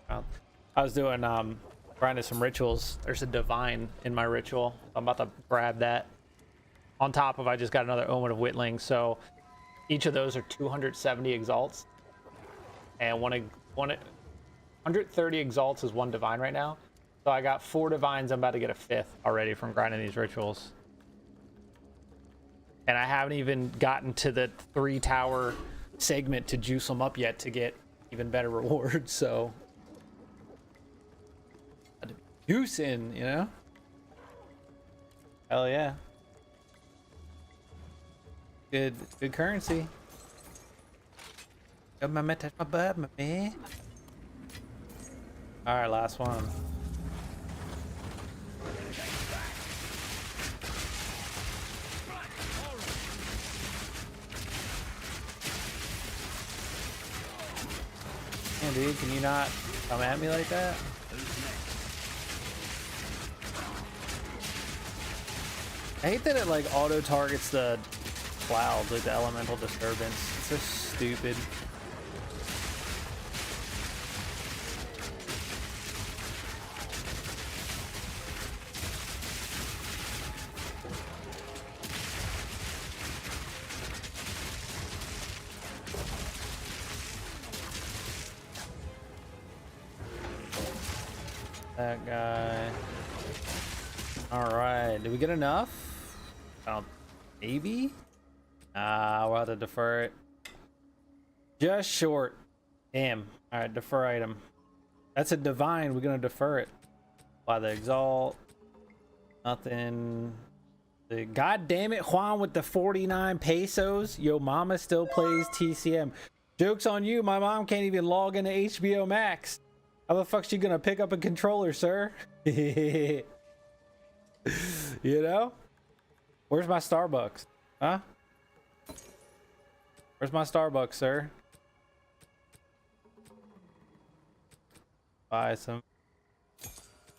I was doing grinding some rituals. There's a divine in my ritual. I'm about to grab that. On top of, I just got another Omen of Whitling. So each of those are 270 exalts, and 130 exalts is one divine right now. So I got 4 divines. I'm about to get a 5th already from grinding these rituals. And I haven't even gotten to the 3 tower segment to juice them up yet to get even better rewards. So juicing, you know? Hell yeah. Good currency. Got my man, touch my butt, my man. All right, last one. Man, dude, can you not come at me like that? I hate that it like auto targets the clouds, like the elemental disturbance. It's so stupid. That guy. All right, did we get enough? Maybe. We'll have to defer it. Just short. Damn. All right, defer item. That's a divine. We're gonna defer it. By the exalt. Nothing. The God damn it, Juan with the 49 pesos. Yo, mama still plays TCM. Joke's on you. My mom can't even log into HBO Max. How the fuck's she gonna pick up a controller, sir? You know? Where's my Starbucks? Huh? Where's my Starbucks, sir? Buy some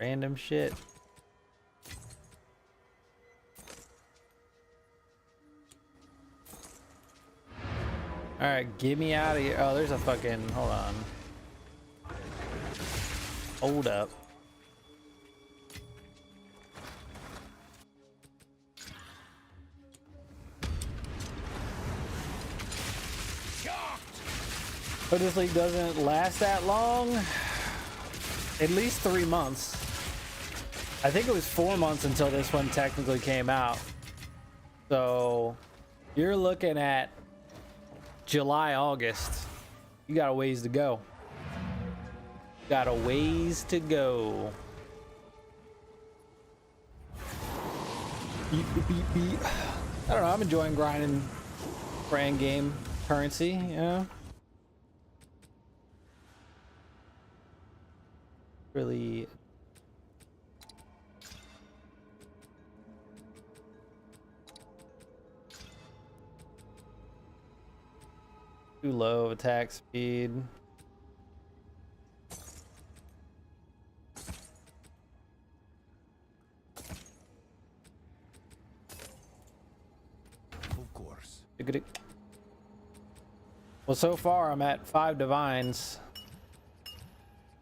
random shit. All right, get me out of here. Oh, there's a fucking, hold on. Hold up. But this league doesn't last that long. At least 3 months. I think it was 4 months until this one technically came out. So you're looking at July, August. You got a ways to go. Got a ways to go. Beep, beep, beep. I don't know. I'm enjoying grinding for end game currency, you know? Really too low of attack speed. Of course. Well, so far I'm at 5 divines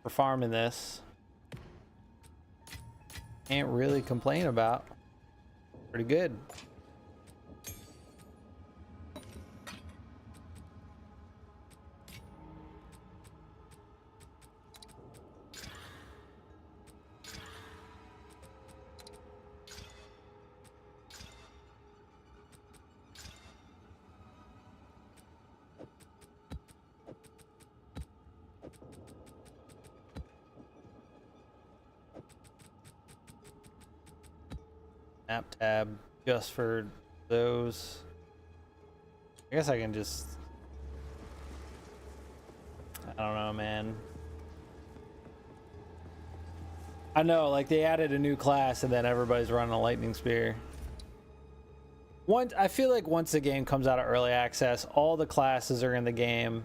for farming this. Can't really complain about. Pretty good. Map tab just for those. I guess I can just, I don't know, man. I know, like they added a new class and then everybody's running a lightning spear. I feel like once the game comes out of early access, all the classes are in the game.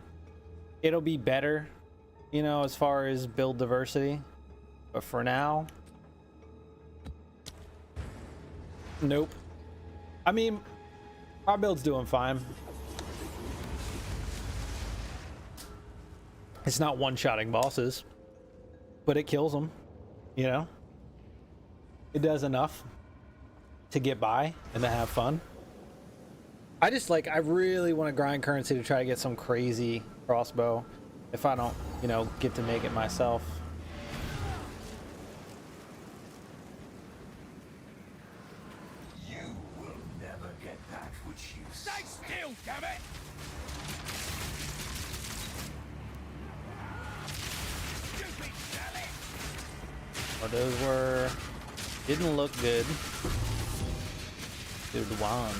It'll be better, you know, as far as build diversity. But for now, nope. I mean, our build's doing fine. It's not one-shotting bosses. but it kills them, you know? It does enough to get by and to have fun. I just like, I really want to grind currency to try to get some crazy crossbow if I don't, you know, get to make it myself. You will never get that which you stay still, damn it! Stupid Sally! Oh, those were didn't look good. Good wand.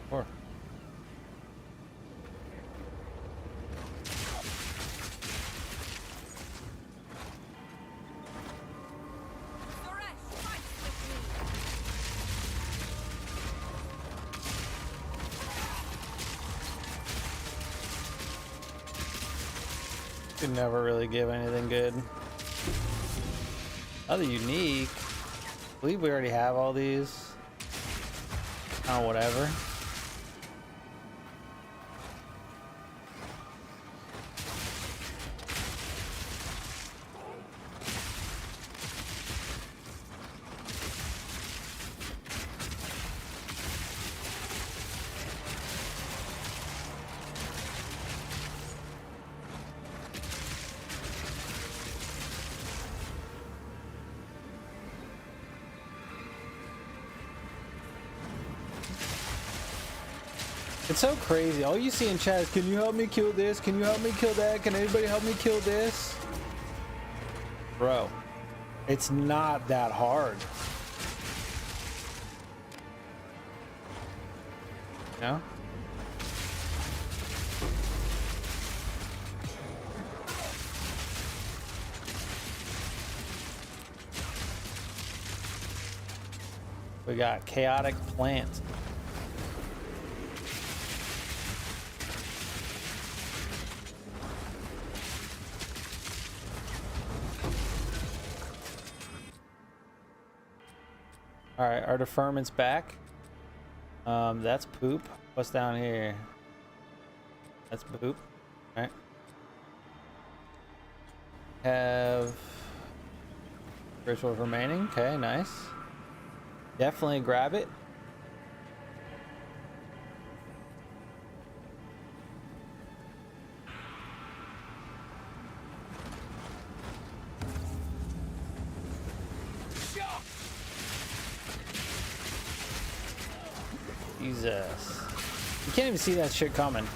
Or could never really give anything good. Other unique. I believe we already have all these. Oh, whatever. It's so crazy. All you see in chat is, can you help me kill this? Can you help me kill that? Can anybody help me kill this? Bro, it's not that hard. No? We got chaotic plants. All right, our deferment's back. That's poop. What's down here? That's poop. All right. Have rituals remaining. Okay, nice. Definitely grab it. Jesus. You can't even see that shit coming.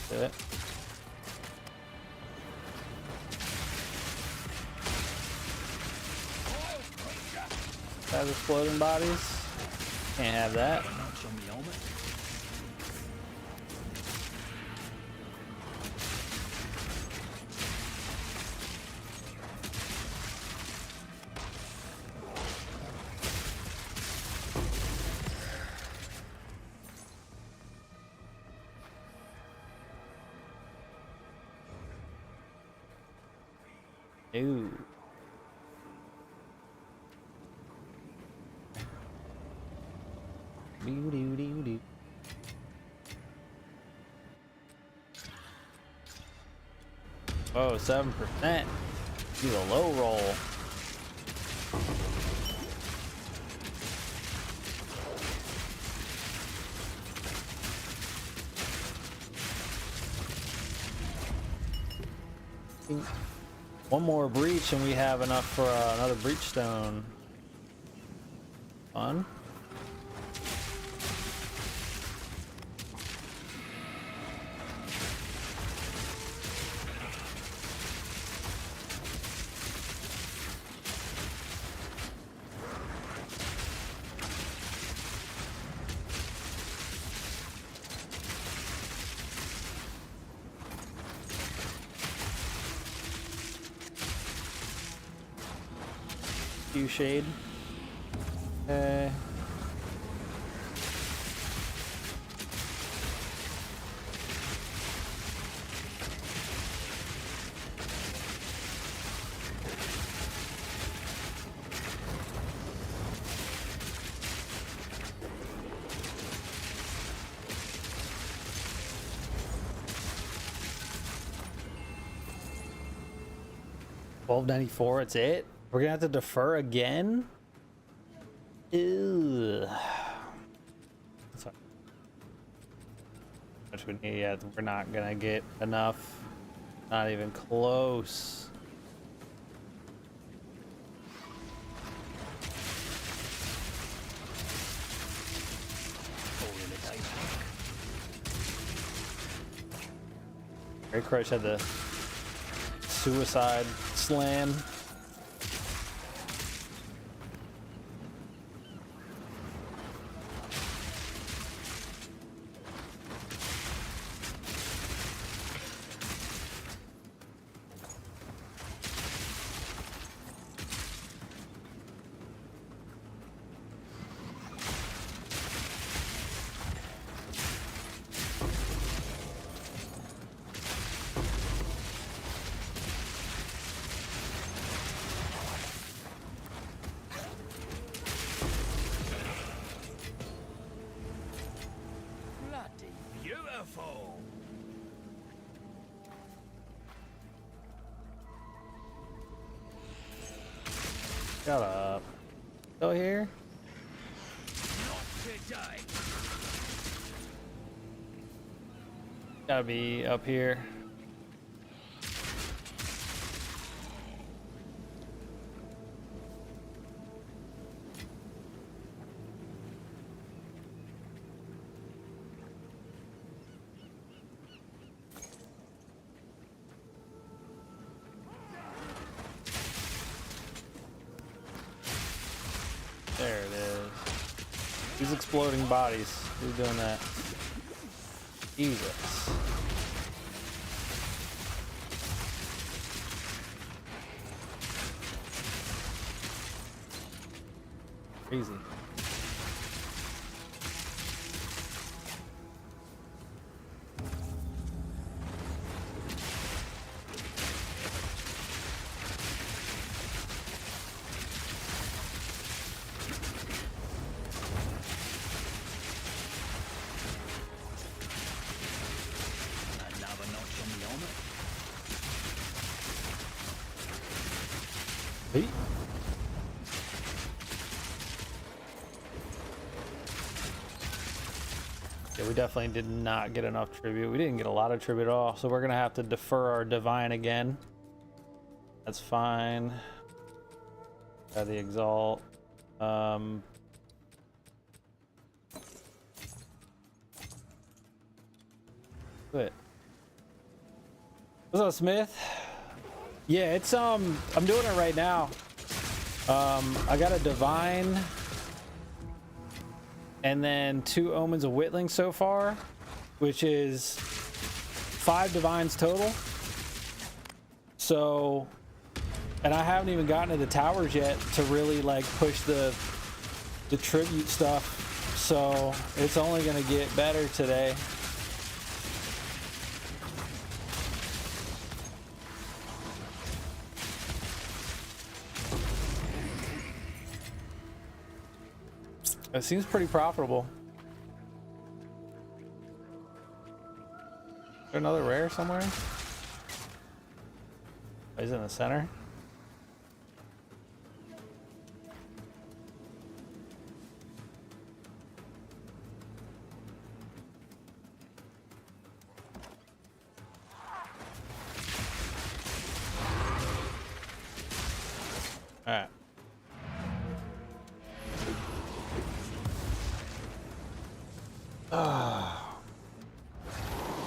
Do it. Has exploding bodies. Can't have that. Ooh. Doo-doo-doo-doo. Oh, 7%. He's a low roll. One more breach and we have enough for another breach stone. Fun. Shade. 1294, it's it? We're gonna have to defer again? Ew. That's how much we need yet. We're not gonna get enough. Not even close. Ray Crush had the suicide slam. Beautiful. Shut up. Still here? Not today. Gotta be up here. There it is. These exploding bodies. Who's doing that? Jesus. Crazy. Another notch on the helmet. Hey. Yeah, we definitely did not get enough tribute. We didn't get a lot of tribute at all, so we're gonna have to defer our divine again. That's fine. The exalt. Good. What's up, Smith? Yeah, it's I'm doing it right now. I got a divine and then 2 omens of Whitling so far, which is 5 divines total. So, and I haven't even gotten to the towers yet to really like push the tribute stuff. So it's only gonna get better today. It seems pretty profitable. Is there another rare somewhere? Oh, he's in the center. All right.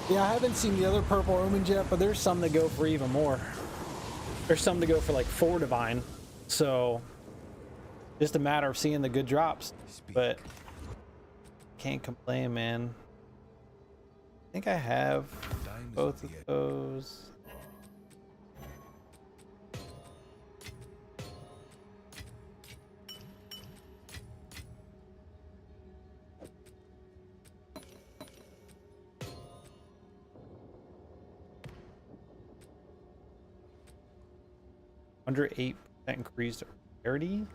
Yeah, I haven't seen the other purple omens yet, but there's some that go for even more. There's some to go for like 4 divine. So just a matter of seeing the good drops. But can't complain, man. I think I have both of those. Under 8% increased rarity.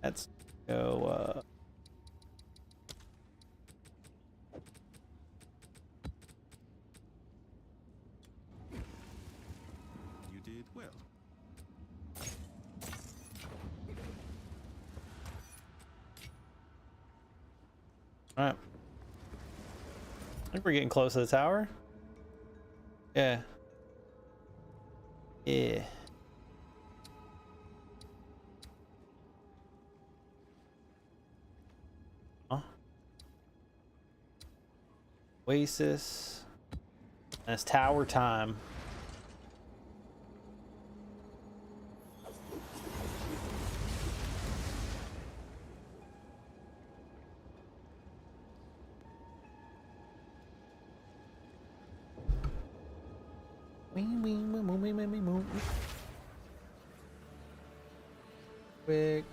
Let's go. You did well. All right. I think we're getting close to the tower. Yeah. Yeah. Huh? Oasis. And it's tower time. Quick.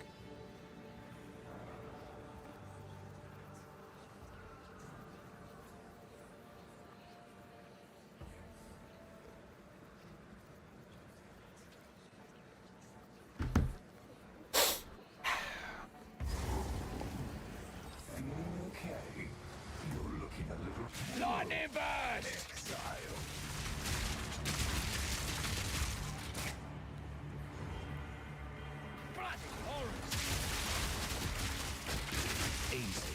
Okay, you're looking a little lightning bird. Exile. Bloody horrors. Easy.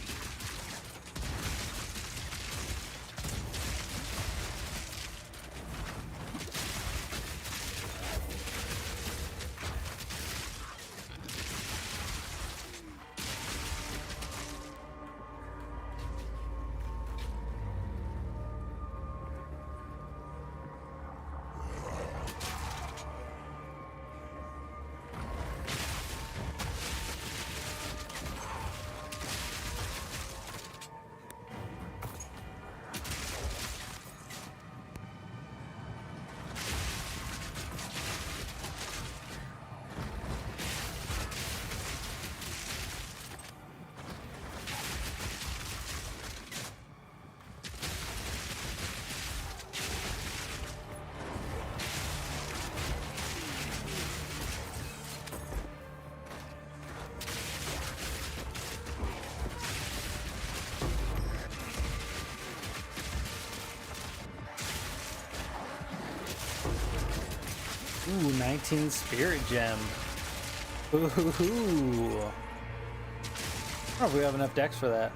Ooh, 19 spirit gem. Ooh. I don't know if we have enough decks for that.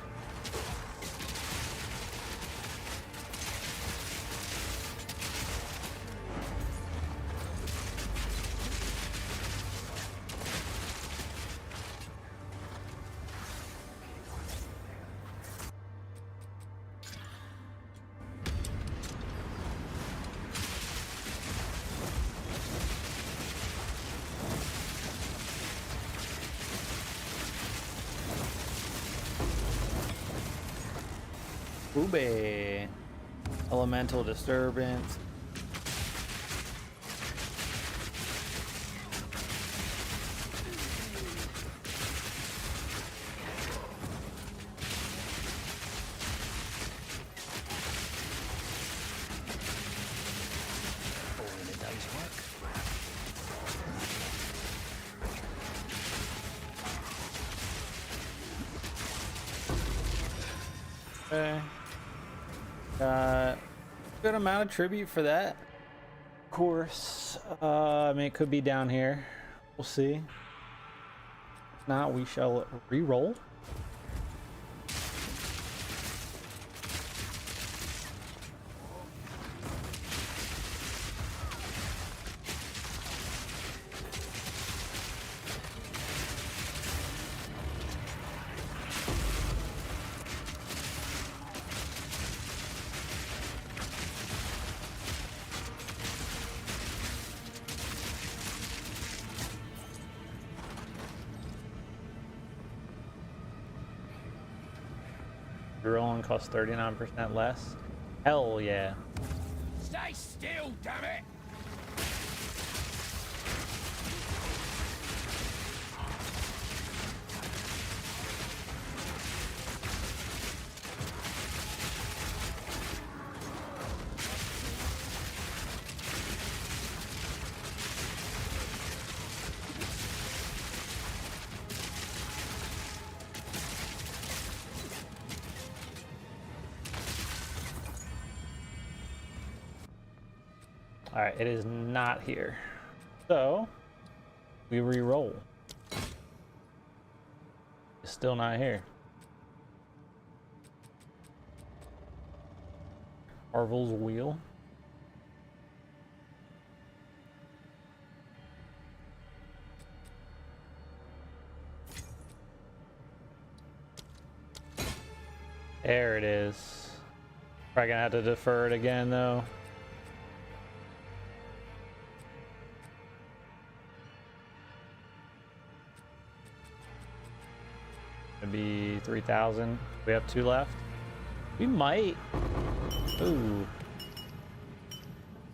Ube. Elemental disturbance. Okay. Good amount of tribute for that. Of course. I mean, it could be down here. We'll see. If not, we shall re-roll. Rolling costs 39% less. Hell yeah. Stay still, damn it! All right, it is not here. So we re-roll. It's still not here. Marvel's wheel. There it is. Probably gonna have to defer it again though. It'd be 3,000. We have 2 left. We might. Ooh.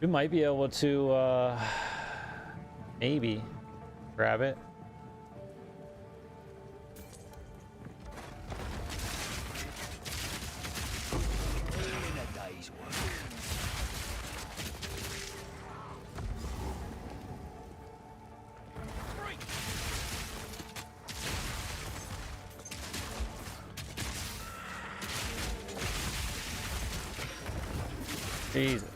We might be able to maybe grab it. Jesus.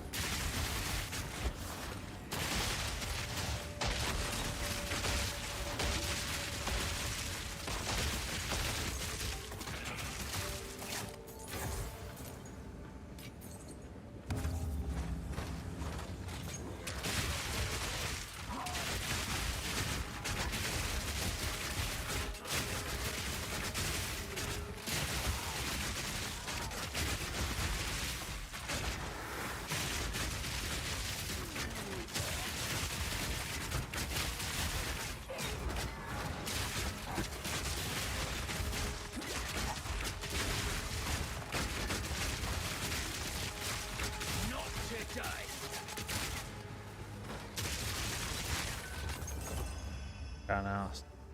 Got now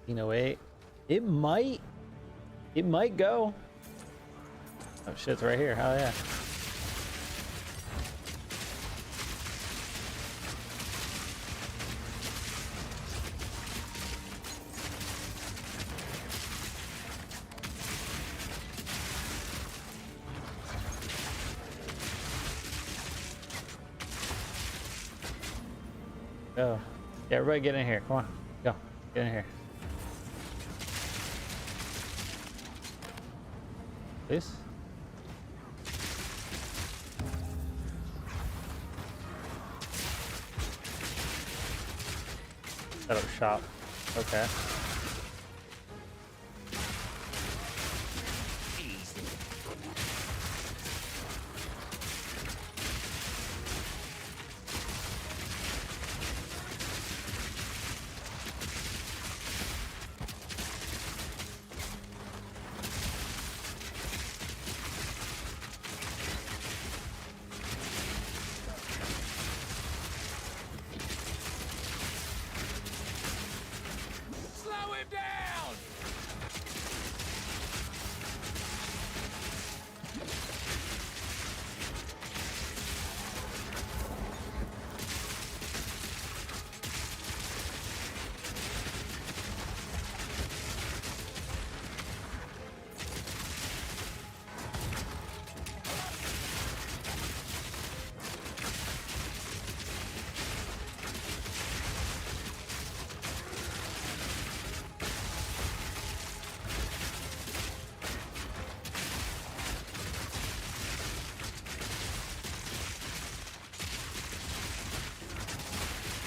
1608. It might go. Oh shit's right here. Hell yeah. Go. Yeah, everybody get in here. Come on. Go. Get in here. Please. Set up shop. Okay.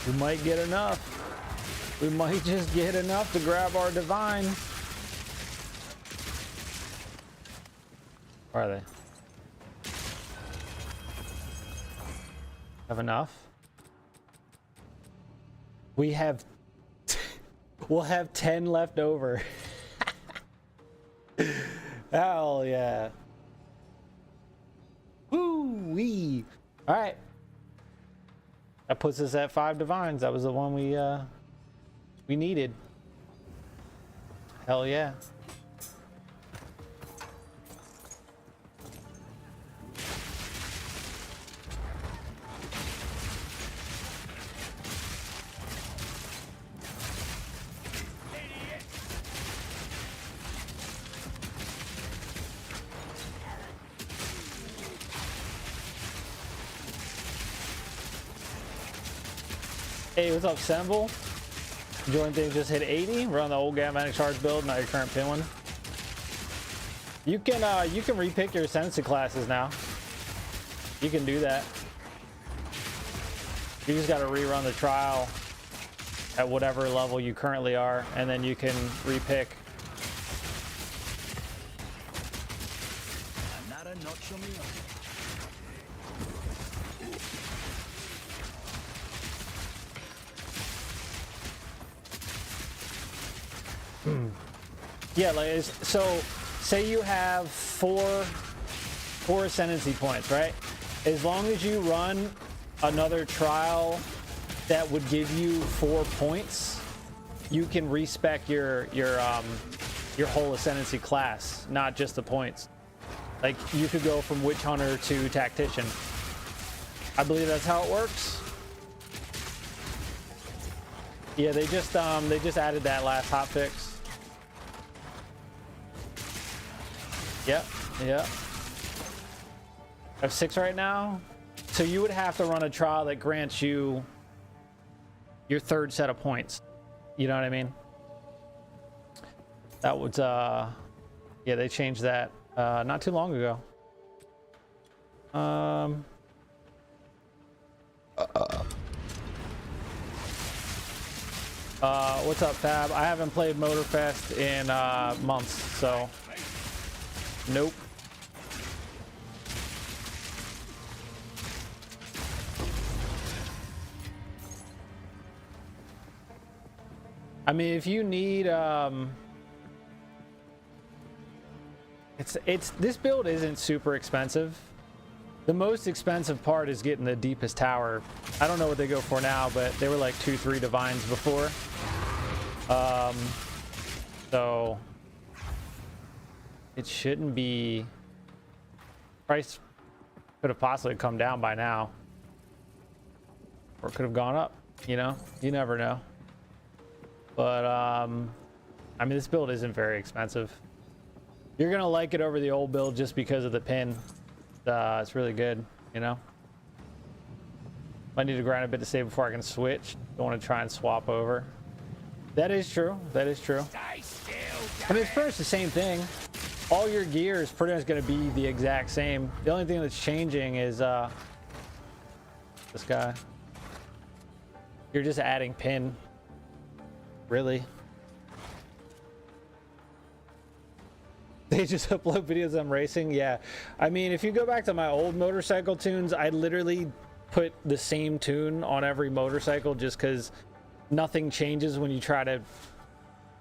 We might get enough. We might just get enough to grab our divine. Where are they? Have enough? We have... we'll have 10 left over. Hell yeah. Woo-wee. All right. That puts us at 5 divines. That was the one we needed. Hell yeah. Hey, what's up, Semble? Enjoying things just hit 80. We're on the old Galvanic Charge build, not your current pin one. You can repick your Ascendancy classes now. You can do that. You just got to rerun the trial at whatever level you currently are, and then you can repick. Yeah, like so. Say you have four ascendancy points, right? As long as you run another trial that would give you 4 points, you can respec your whole ascendancy class, not just the points. Like you could go from witch hunter to tactician. I believe that's how it works. Yeah, they just added that last hotfix. Yep, yep. I have 6 right now. So you would have to run a trial that grants you your 3rd set of points. You know what I mean? That was yeah, they changed that not too long ago. What's up, Fab? I haven't played Motorfest in months, so nope. I mean, if you need it's this build isn't super expensive. The most expensive part is getting the deepest tower. I don't know what they go for now, but they were like 2-3 divines before. So it shouldn't be. Price could have possibly come down by now, or it could have gone up. You know, you never know. But I mean, this build isn't very expensive. You're gonna like it over the old build just because of the pin. It's really good, you know. Might need to grind a bit to save before I can switch. Don't want to try and swap over. That is true. That is true. I mean, it's pretty much the same thing. All your gear is pretty much going to be the exact same. The only thing that's changing is this guy. You're just adding pin. Really? They just upload videos of them racing? Yeah. I mean, if you go back to my old motorcycle tunes, I literally put the same tune on every motorcycle just because nothing changes when you try to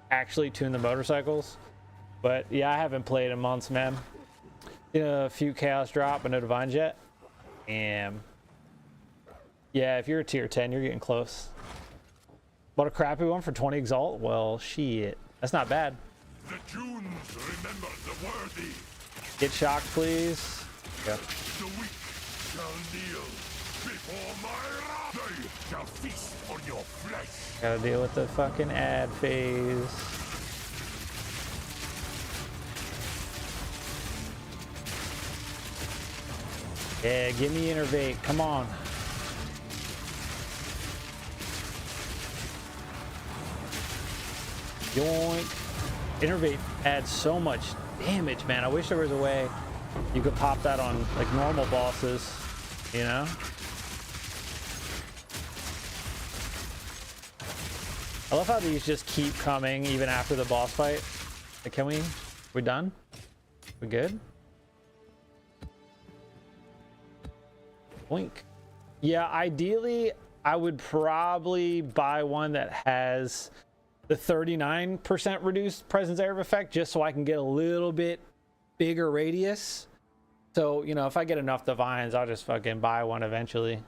actually tune the motorcycles. But yeah, I haven't played in months, man. You know, a few chaos drop and no divines yet. Damn. Yeah, if you're a tier 10, you're getting close. Bought a crappy one for 20 exalt? Well, shit. That's not bad. The tunes remember the worthy. Get shocked, please. Yeah. The weak shall kneel before my wrath. They shall feast on your flesh. Gotta deal with the fucking ad phase. Yeah, give me innervate. Come on. Yoink. Innervate adds so much damage, man. I wish there was a way you could pop that on like normal bosses, you know? I love how these just keep coming even after the boss fight. Like, can we done? We good? Blink. Yeah, ideally I would probably buy one that has the 39% reduced presence area effect, just so I can get a little bit bigger radius. So, you know, if I get enough divines, I'll just fucking buy one eventually.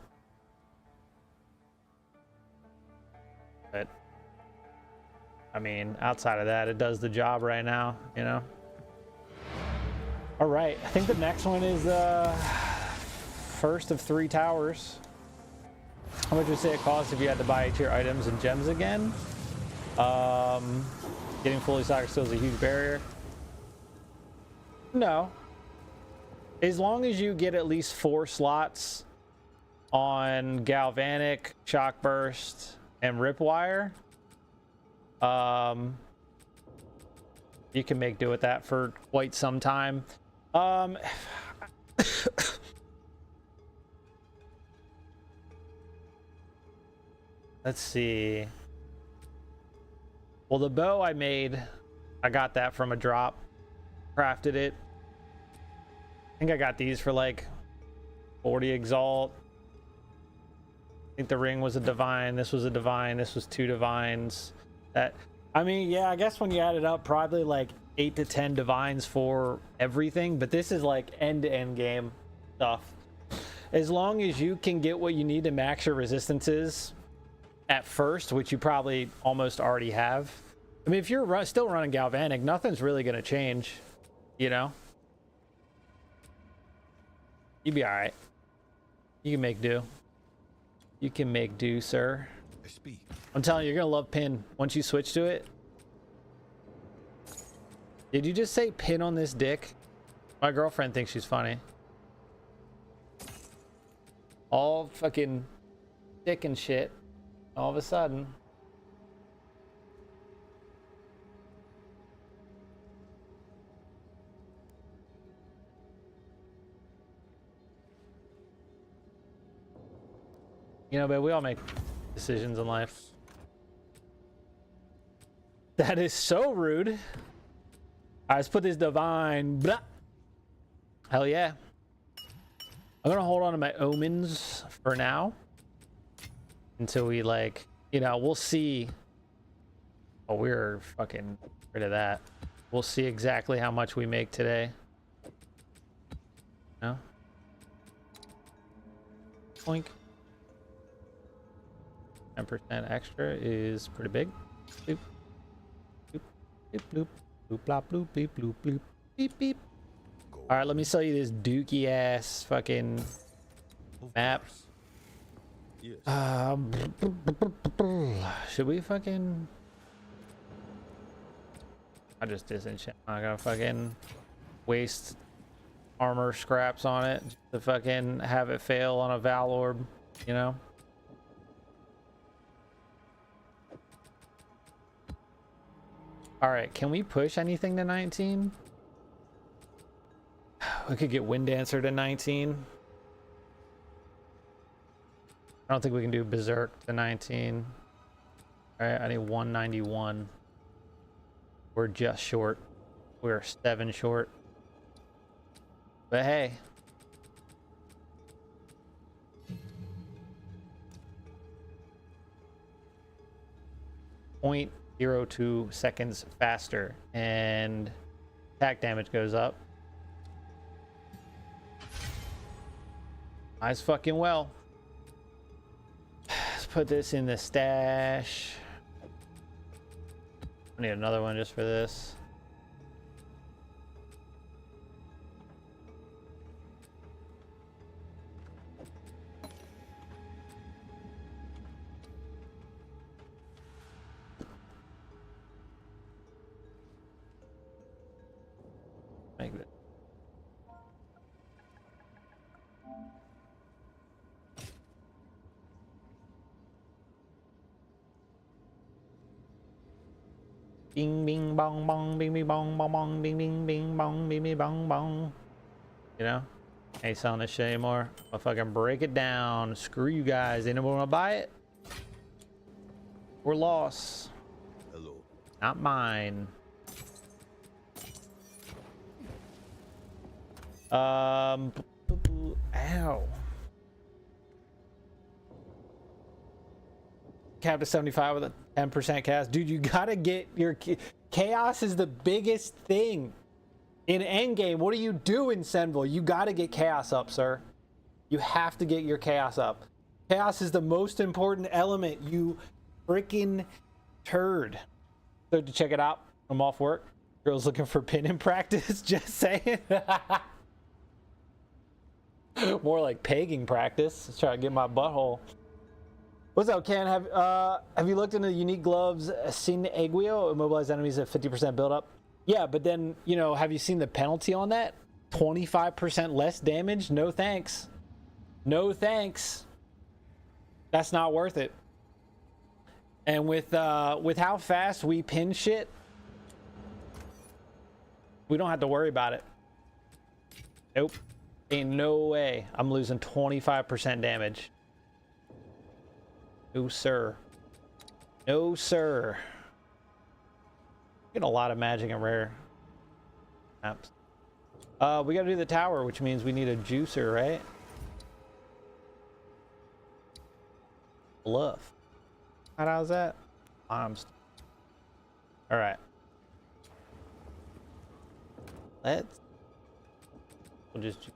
But I mean, outside of that, it does the job right now, you know. All right, I think the next one is first of 3 towers. How much would you say it costs if you had to buy tier items and gems again? Getting fully stocked still is a huge barrier. No. As long as you get at least 4 slots on Galvanic, Shock Burst, and Ripwire, you can make do with that for quite some time. Let's see. Well, the bow I made, I got that from a drop. Crafted it. I think I got these for like 40 exalt. I think the ring was a divine. This was a divine. This was 2 divines. That, I mean, yeah, I guess when you add it up, probably like 8 to 10 divines for everything. But this is like end-to-end game stuff. As long as you can get what you need to max your resistances at first, which you probably almost already have. I mean, if you're still running Galvanic, nothing's really going to change, you know? You'll be all right. You can make do. You can make do, sir. I'm telling you, you're going to love pin once you switch to it. Did you just say pin on this dick? My girlfriend thinks she's funny. All fucking dick and shit. All of a sudden. You know, but we all make decisions in life. That is so rude. All right, let's put this divine. Blah. Hell yeah. I'm gonna hold on to my omens for now. Until we, like, you know, we'll see. Oh, we're fucking rid of that. We'll see exactly how much we make today. No? Oink. 10% extra is pretty big. Bloop. Bloop. Bloop. Bloop. Bloop. Blop. Bloop. Beep. Bloop. Bloop. Beep. Beep. All right, let me sell you this dookie ass fucking map. Yes. Should we fucking? I just disenchant. I'm gonna fucking waste armor scraps on it just to fucking have it fail on a Val Orb, you know? All right, can we push anything to 19? We could get Wind Dancer to 19. I don't think we can do Berserk to 19. All right, I need 191. We're just short. We're 7 short. But hey. .02 seconds faster, and attack damage goes up. Nice fucking well. Let's put this in the stash. I need another one just for this. Make it. Bing bing bong bong bing bing bong bong bong bing bing bing bong bing bing bong bong. You know? Ain't selling this shit anymore. I'll fucking break it down. Screw you guys. Anyone wanna buy it? We're lost. Hello. Not mine. Ow. Cap to 75 with a 10% cast. Dude, you gotta get your chaos is the biggest thing in endgame. What are you doing, Senville? You gotta get chaos up, sir. You have to get your chaos up. Chaos is the most important element, you freaking turd. So to check it out, I'm off work. Girls looking for pin in practice. Just saying. More like pegging practice. Let's try to get my butthole. What's up, Ken? Have you looked into the unique gloves Sin Aguio? Immobilize enemies at 50% build up? Yeah, but then, you know, have you seen the penalty on that? 25% less damage? No thanks. No thanks. That's not worth it. And with how fast we pin shit, we don't have to worry about it. Nope. Ain't no way I'm losing 25% damage. No, sir. No, sir. Get a lot of magic and rare maps. We gotta do the tower, which means we need a juicer, right? Bluff. How's that? All right. We'll just.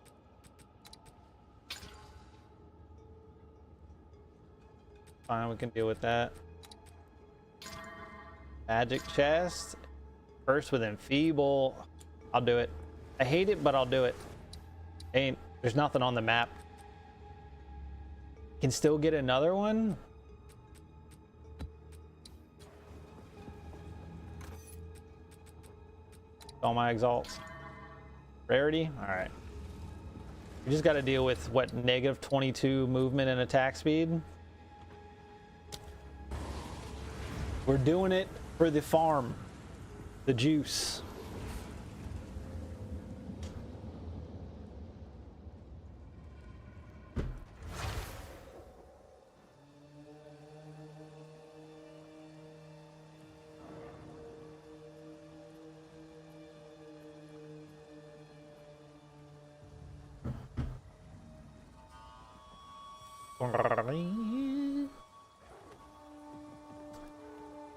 Fine, we can deal with that. Magic chest. First with enfeeble. I'll do it. I hate it, but I'll do it. There's nothing on the map. Can still get another one. All my exalts. Rarity. All right. We just got to deal with what, negative 22 movement and attack speed. We're doing it for the farm, the juice.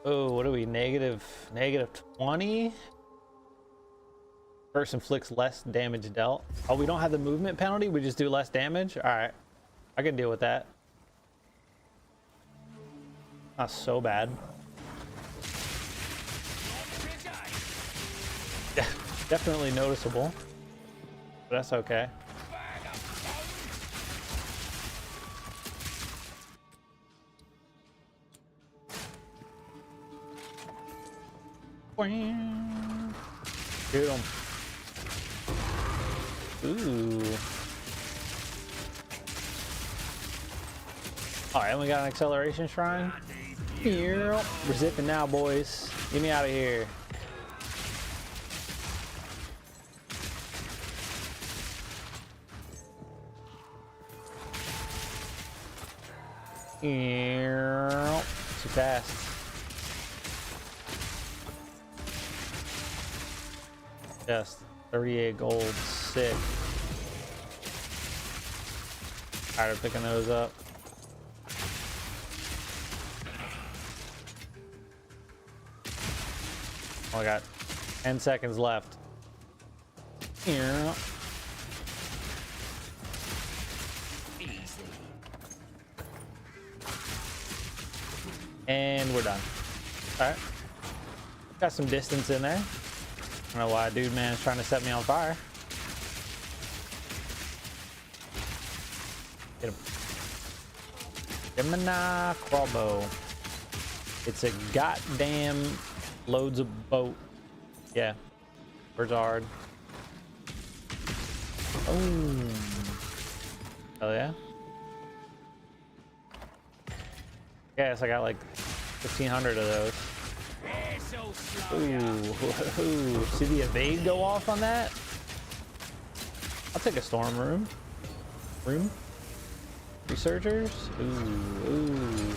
Oh, what are we? Negative 20? First inflicts less damage dealt. Oh, we don't have the movement penalty? We just do less damage? Alright. I can deal with that. Not so bad. Yeah, definitely noticeable. But that's okay. Shoot him. Ooh. Alright, and we got an acceleration shrine. Here. We're zipping now, boys. Get me out of here. Here. Too fast. Yes, 38 gold, sick. Tired of picking those up. Oh, I got 10 seconds left. Here. And we're done. All right. Got some distance in there. I don't know why dude man is trying to set me on fire. Get him. Gemini Crowbow. It's a goddamn loads of boat. Yeah. Birds are hard. Oh. Hell yeah. Yes, I got like 1,500 of those. Ooh, see the evade go off on that? I'll take a storm room. Researchers? Ooh.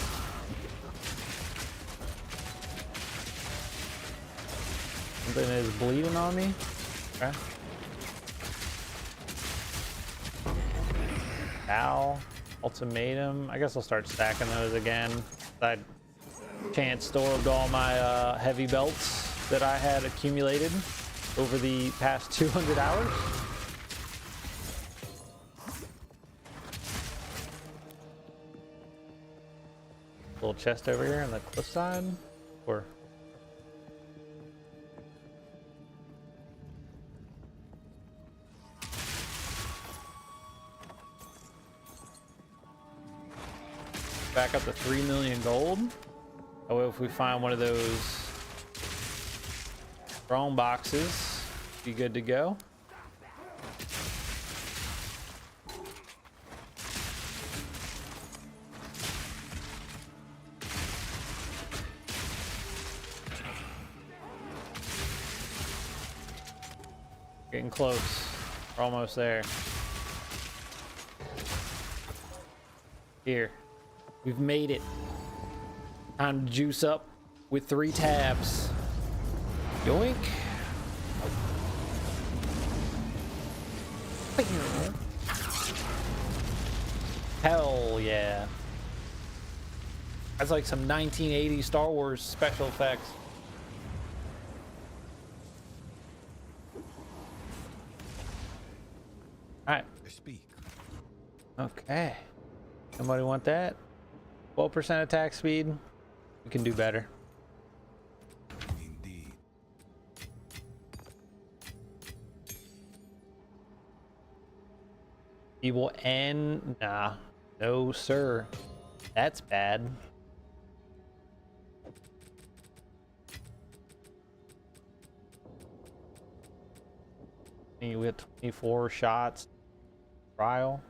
Something is bleeding on me. Okay. Ow. Ultimatum. I guess I'll start stacking those again. I chance stored all my heavy belts that I had accumulated over the past 200 hours. Little chest over here on the cliff side, or back up to 3 million gold. Oh, if we find one of those drone boxes, be good to go. Getting close. We're almost there. Here. We've made it. Time to juice up with 3 tabs. Yoink. Hell yeah. That's like some 1980 Star Wars special effects. Alright. Speak. Okay. Somebody want that? 12% attack speed. We can do better. Indeed. Evil N. Nah. No, sir. That's bad. We have 24 shots. Trial.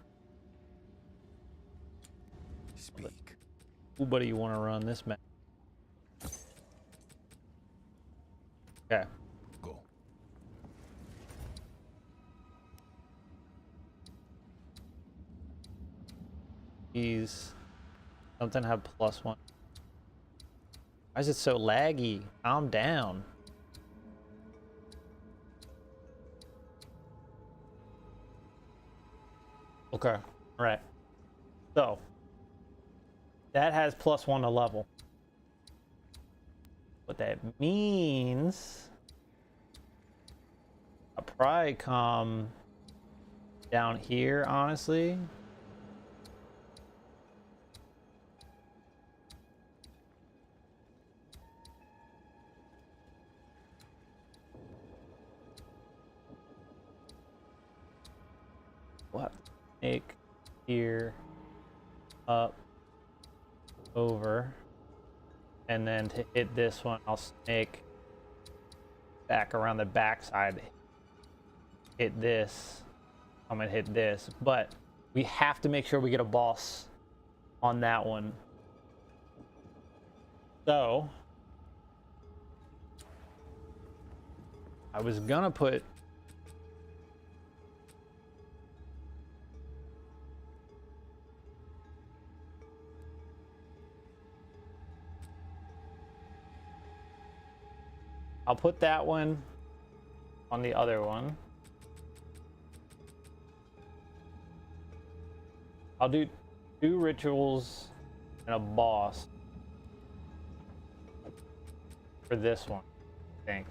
Speak. Ooh, buddy, you want to run this map? Okay. Go. Jeez. Something have +1. Why is it so laggy? Calm down. Okay. All right. So that has +1 to level. What that means, I'll probably come down here, honestly. What? Snake here, up, over, and then to hit this one, I'll snake back around the backside, hit this. I'm gonna hit this, but we have to make sure we get a boss on that one. So I was gonna put I'll put that one on the other one. I'll do 2 rituals and a boss for this one, I think.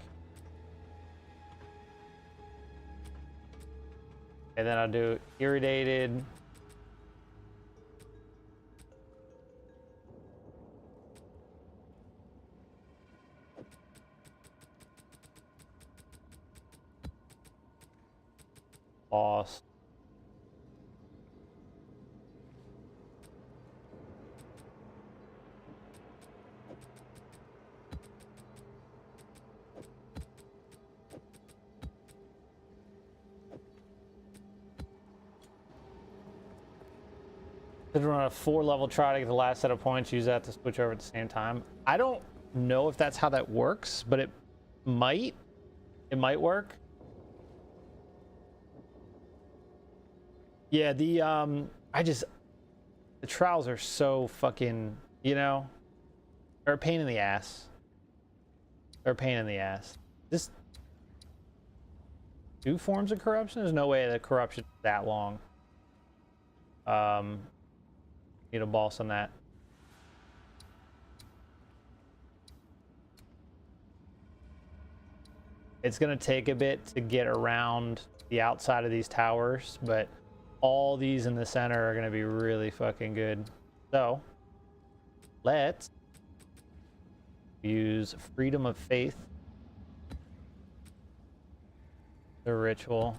And then I'll do irritated. Boss. Could run a 4-level try to get the last set of points, use that to switch over at the same time. I don't know if that's how that works, but it might. It might work. Yeah, the trials are so fucking, you know, they're a pain in the ass. They're a pain in the ass. Just 2 forms of corruption? There's no way the corruption is that long. Need a boss on that. It's gonna take a bit to get around the outside of these towers, but all these in the center are gonna be really fucking good. So let's use Freedom of Faith, the ritual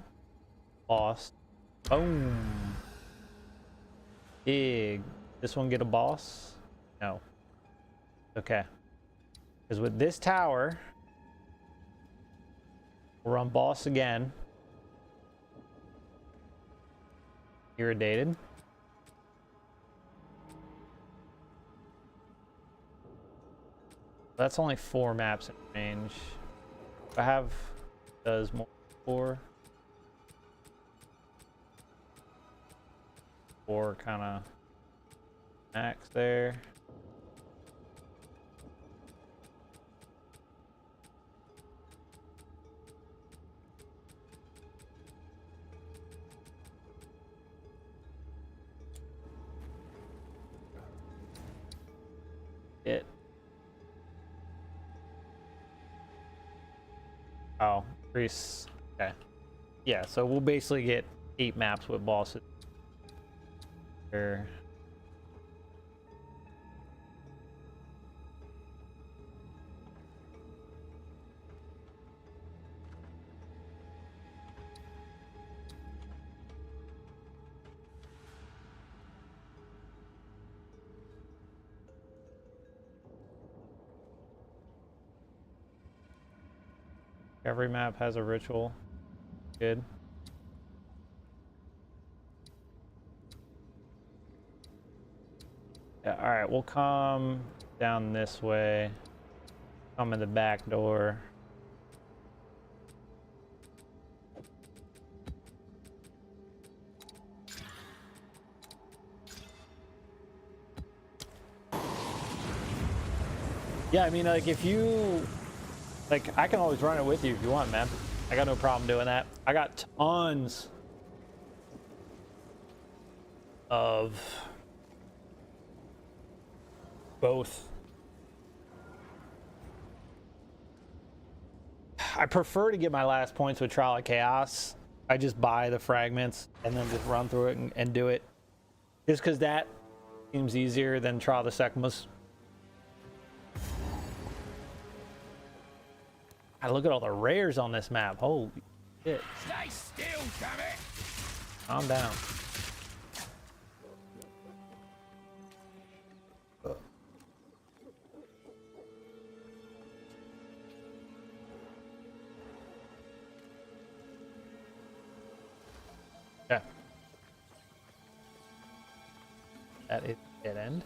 boss. Boom. Big. This one get a boss? No. Okay. Because with this tower, we'll run boss again. Irritated. That's only 4 maps in range. If I have does more 4 kind of max there. Oh, priests. Okay. Yeah, so we'll basically get 8 maps with bosses. Sure. Every map has a ritual. Good. Yeah, all right, we'll come down this way. Come in the back door. Yeah, I mean, like, if you... Like, I can always run it with you if you want, man. I got no problem doing that. I got tons of both. I prefer to get my last points with Trial of Chaos. I just buy the fragments and then just run through it and do it. Just because that seems easier than Trial of the Secmas. I look at all the rares on this map. Holy shit. Stay still, damn it! Calm down. Yeah. That is dead end.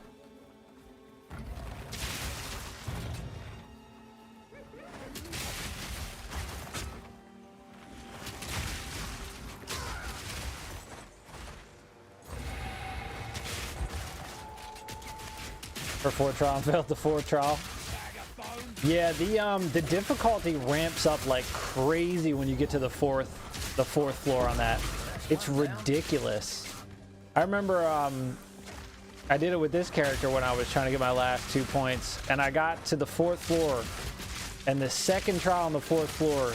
For 4 trial, failed the 4 trial. Yeah, the difficulty ramps up like crazy when you get to the fourth floor on that. It's ridiculous. I remember I did it with this character when I was trying to get my last 2 points, and I got to the 4th floor, and the second trial on the 4th floor,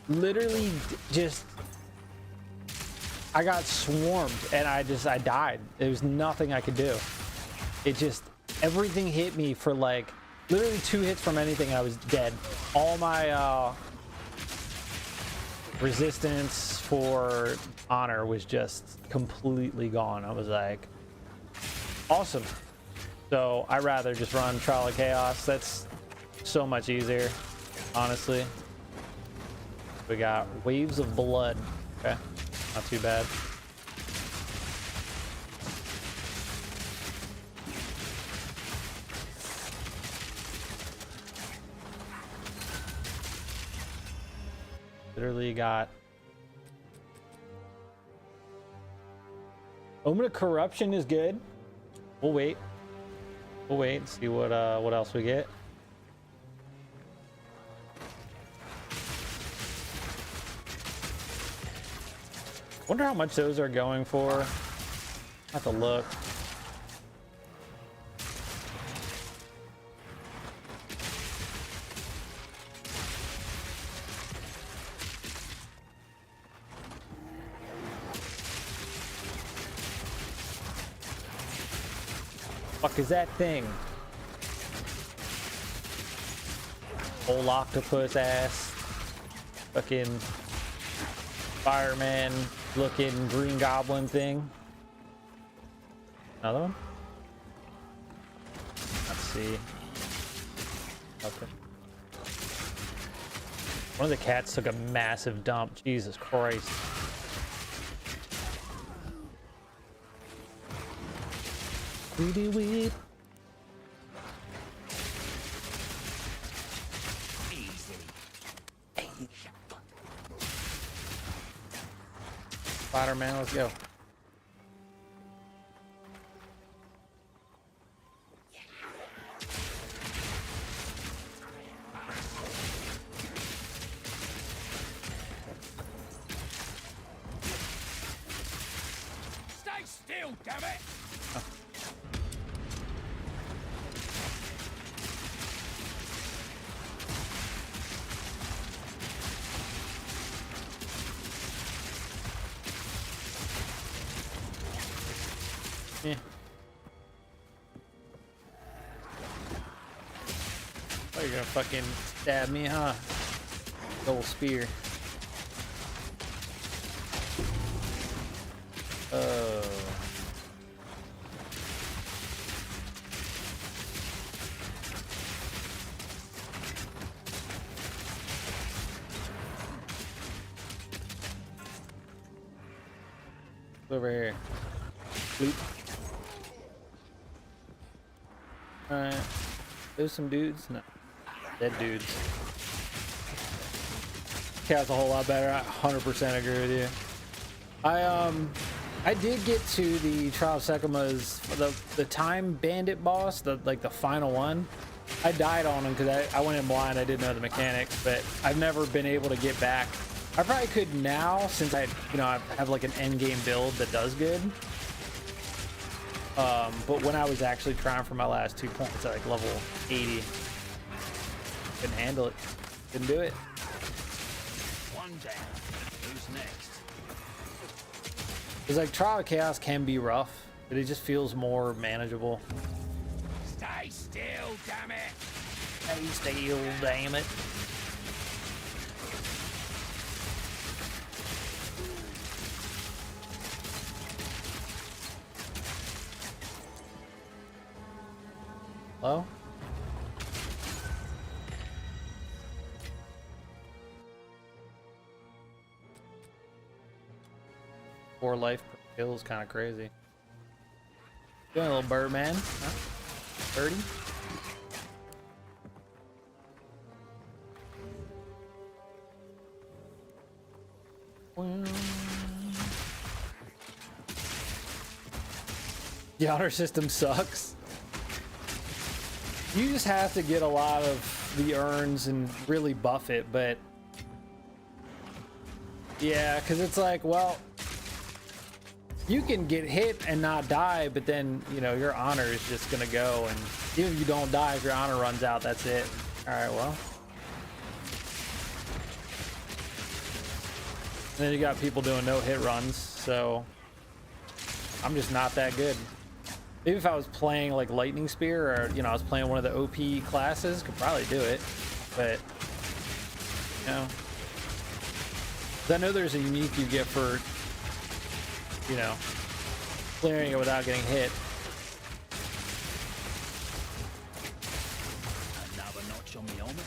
literally just, I got swarmed, and I died. There was nothing I could do. It just, everything hit me for like literally 2 hits from anything and I was dead. All my resistance for honor was just completely gone. I was like, awesome. So I rather just run Trial of Chaos. That's so much easier, honestly. We got Waves of Blood. Okay, not too bad. Literally got Omen of Corruption is good. We'll wait. We'll wait and see what else we get. Wonder how much those are going for. Have to look. Fuck is that thing? Old octopus ass. Fucking fireman looking green goblin thing. Another one? Let's see. Okay. One of the cats took a massive dump. Jesus Christ. Weedy weed. Spider-Man, let's go. Stay still, damn it! Eh. Oh, you're gonna fucking stab me, huh? Gold spear. Oh. Over here. Bloop. Alright. There's some dudes. No. Dead dudes. Cat's a whole lot better. I 100% agree with you. I did get to the Trial of Sekima's the time bandit boss, the final one. I died on him because I went in blind. I didn't know the mechanics, but I've never been able to get back. I probably could now since I have like an end game build that does good. But when I was actually trying for my last 2 points at like level 80, couldn't handle it. Couldn't do it. One down. Who's next? It's like Trial of Chaos can be rough, but it just feels more manageable. Stay still, damn it! Stay still, damn it. Hello? Four life per kill is kind of crazy. Doing a little Birdman. Huh? 30? The honor system sucks. You just have to get a lot of the urns and really buff it, but yeah, because it's like, well, you can get hit and not die, but then, you know, your honor is just gonna go, and even if you don't die, if your honor runs out, that's it. All right, well. And then you got people doing no hit runs, so I'm just not that good. Maybe if I was playing like Lightning Spear, or, you know, I was playing one of the OP classes, could probably do it, but, you know. 'Cause I know there's a unique you get for, you know, clearing it without getting hit. Another notch on the helmet.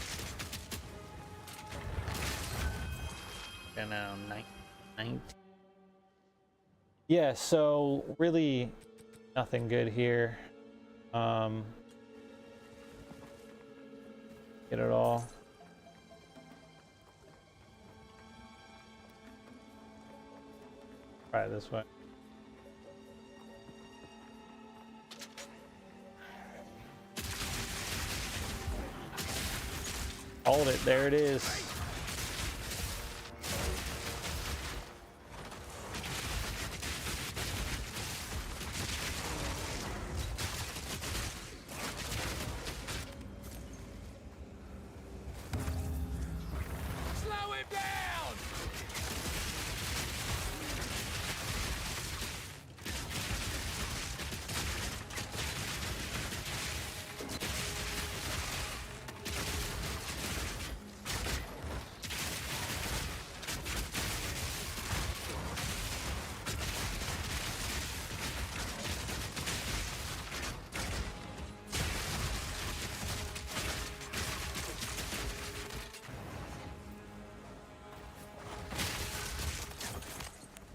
And now 19. Yeah, so really nothing good here. Get it all. Try it this way. Hold it, there it is. Slow him down!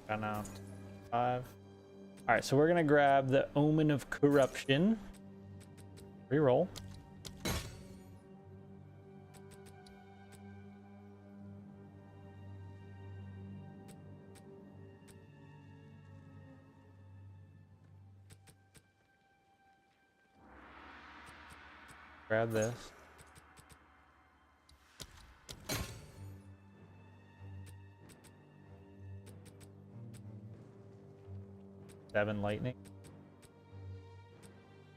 Got now 5. All right, so we're gonna grab the Omen of Corruption. Reroll. Grab this. Seven lightning.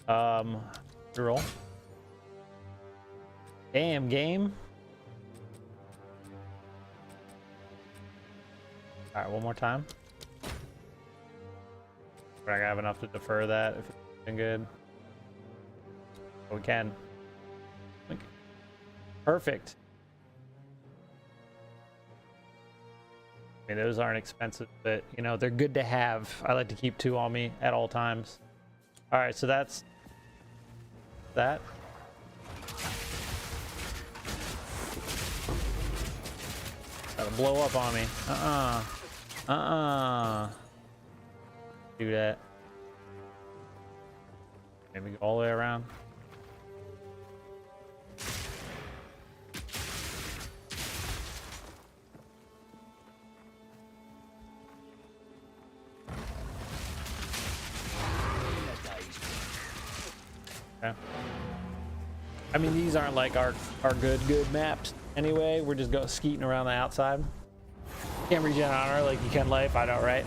Roll. Damn game. All right, one more time. We're not gonna have enough to defer that if it's been good. But we can. Okay. Perfect. I mean, those aren't expensive, but you know, they're good to have. I like to keep 2 on me at all times. All right, so that's that. That'll blow up on me. Do that. Maybe go all the way around. Okay. I mean, these aren't like our good maps anyway. We're just skeeting around the outside. Can't regen honor like you can life. I know, right?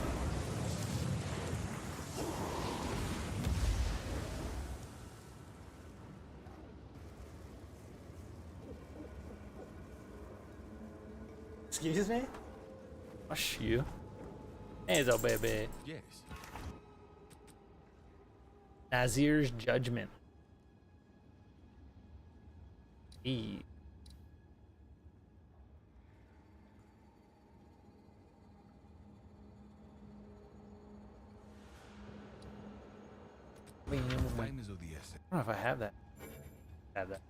Excuse me? Hush you. Hey, so baby. Yes. Nazir's Judgment. E. I don't know if I have that. Have that.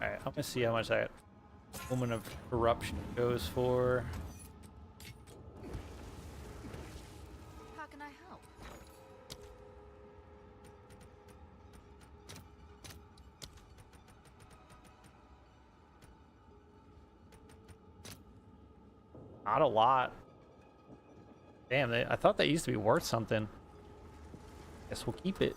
Alright, I'm gonna see how much that Woman of Corruption goes for. How can I help? Not a lot. Damn, I thought that used to be worth something. Guess we'll keep it.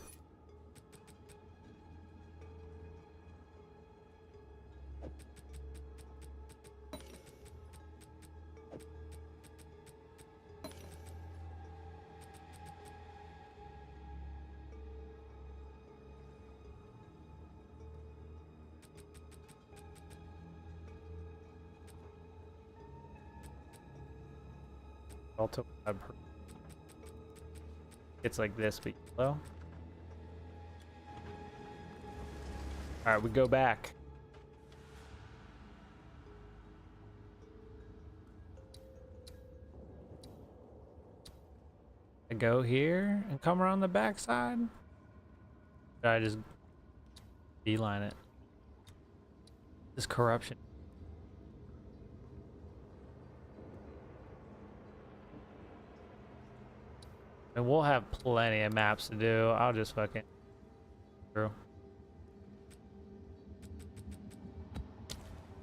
Also, it's like this, but yellow. All right, we go back. I go here and come around the backside. Should I just beeline it? This corruption. And we'll have plenty of maps to do. I'll just fucking through.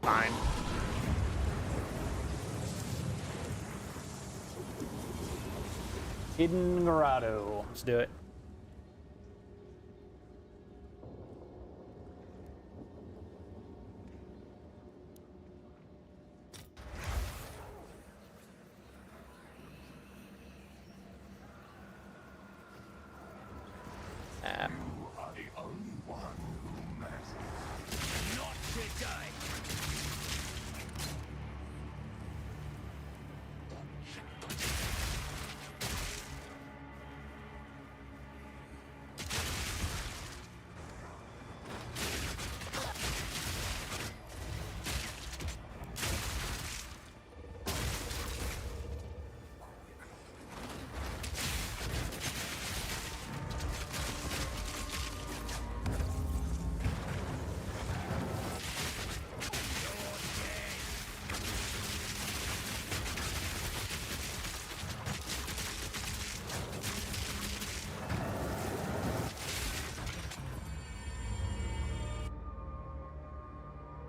Fine. Hidden Grotto. Let's do it.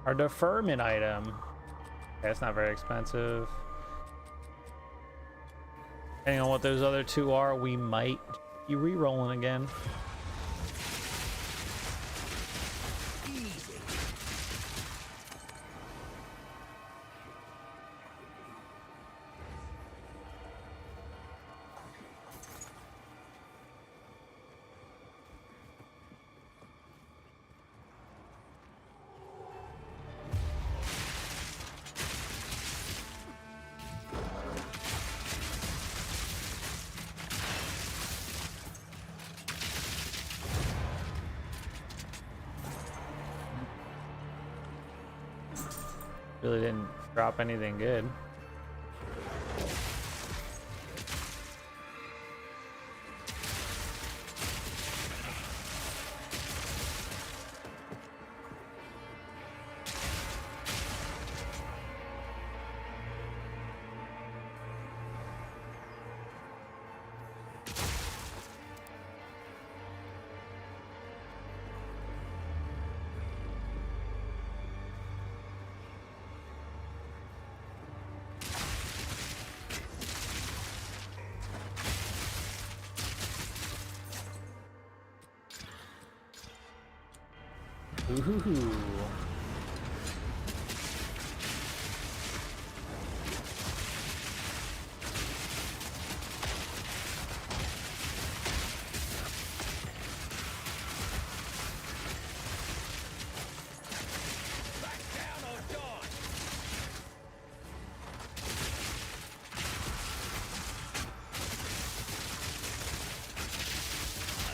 Our deferment item. Okay, it's not very expensive. Depending on what those other 2 are, we might be re-rolling again. Really didn't drop anything good. Ooh. Back down or die!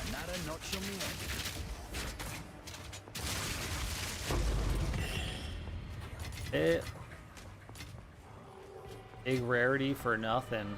Another notch on the end. It big rarity for nothing.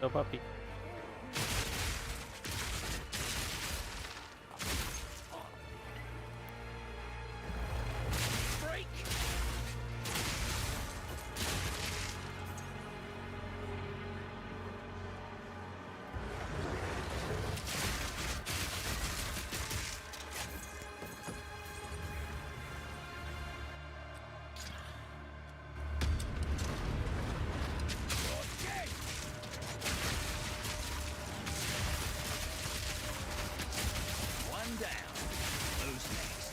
So puppy. Freak! One down. Who's next?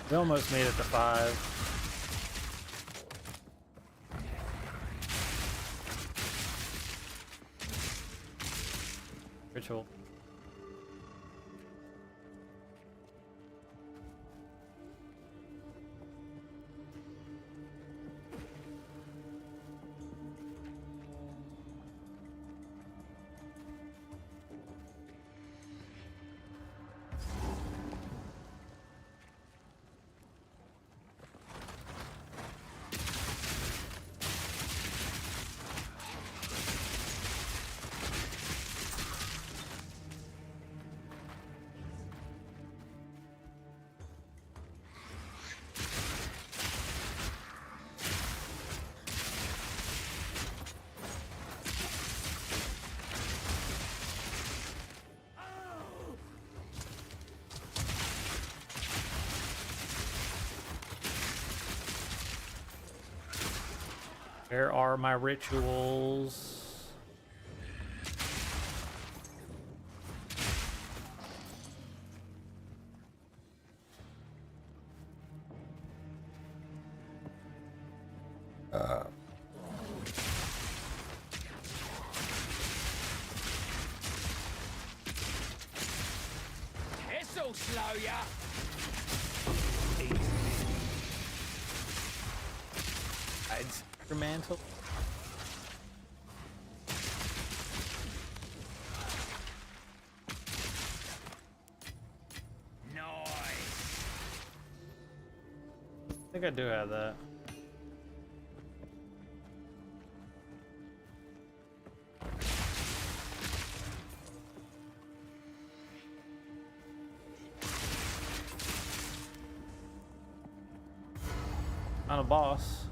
We almost made it to 5. Ritual. Where are my rituals? This'll slow ya! Your mantle. Nice! I think I do have that. Not a boss.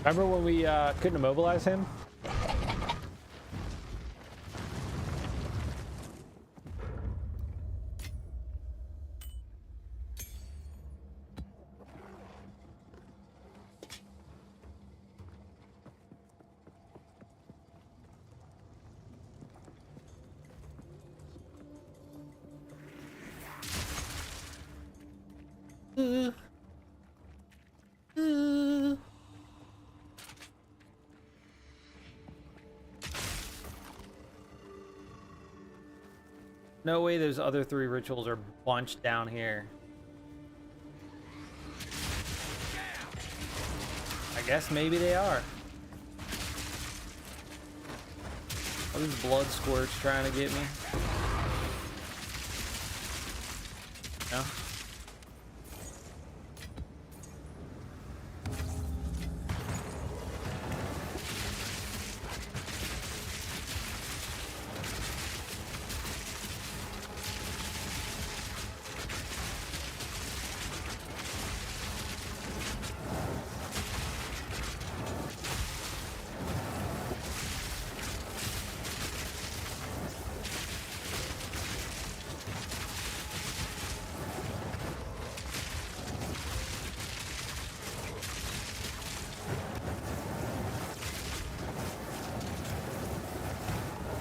Remember when we couldn't immobilize him? No way those other 3 rituals are bunched down here. I guess maybe they are. All these blood squirts trying to get me. No?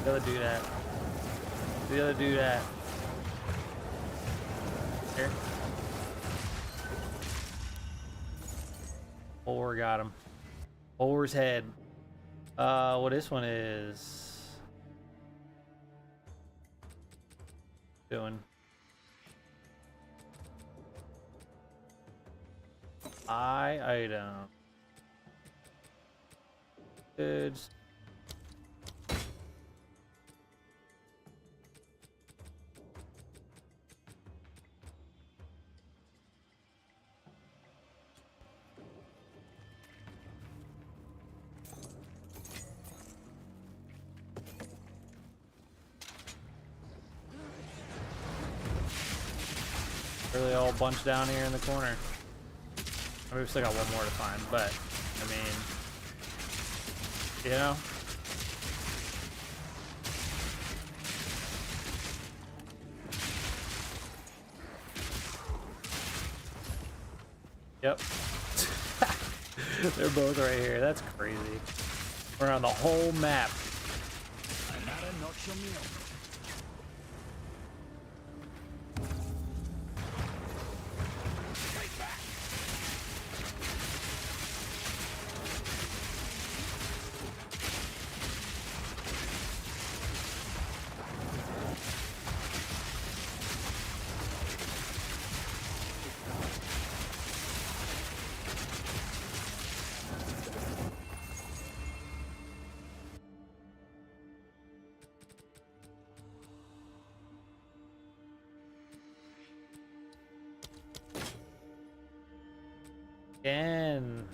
The other do that. The other do that. Here. Or got him. Over's head. What this one is doing. Item. Goods. Really all bunched down here in the corner. I mean, we've still got one more to find, but I mean, you know. Yep. They're both right here. That's crazy. We're on the whole map. Another notch on the elbow. Again.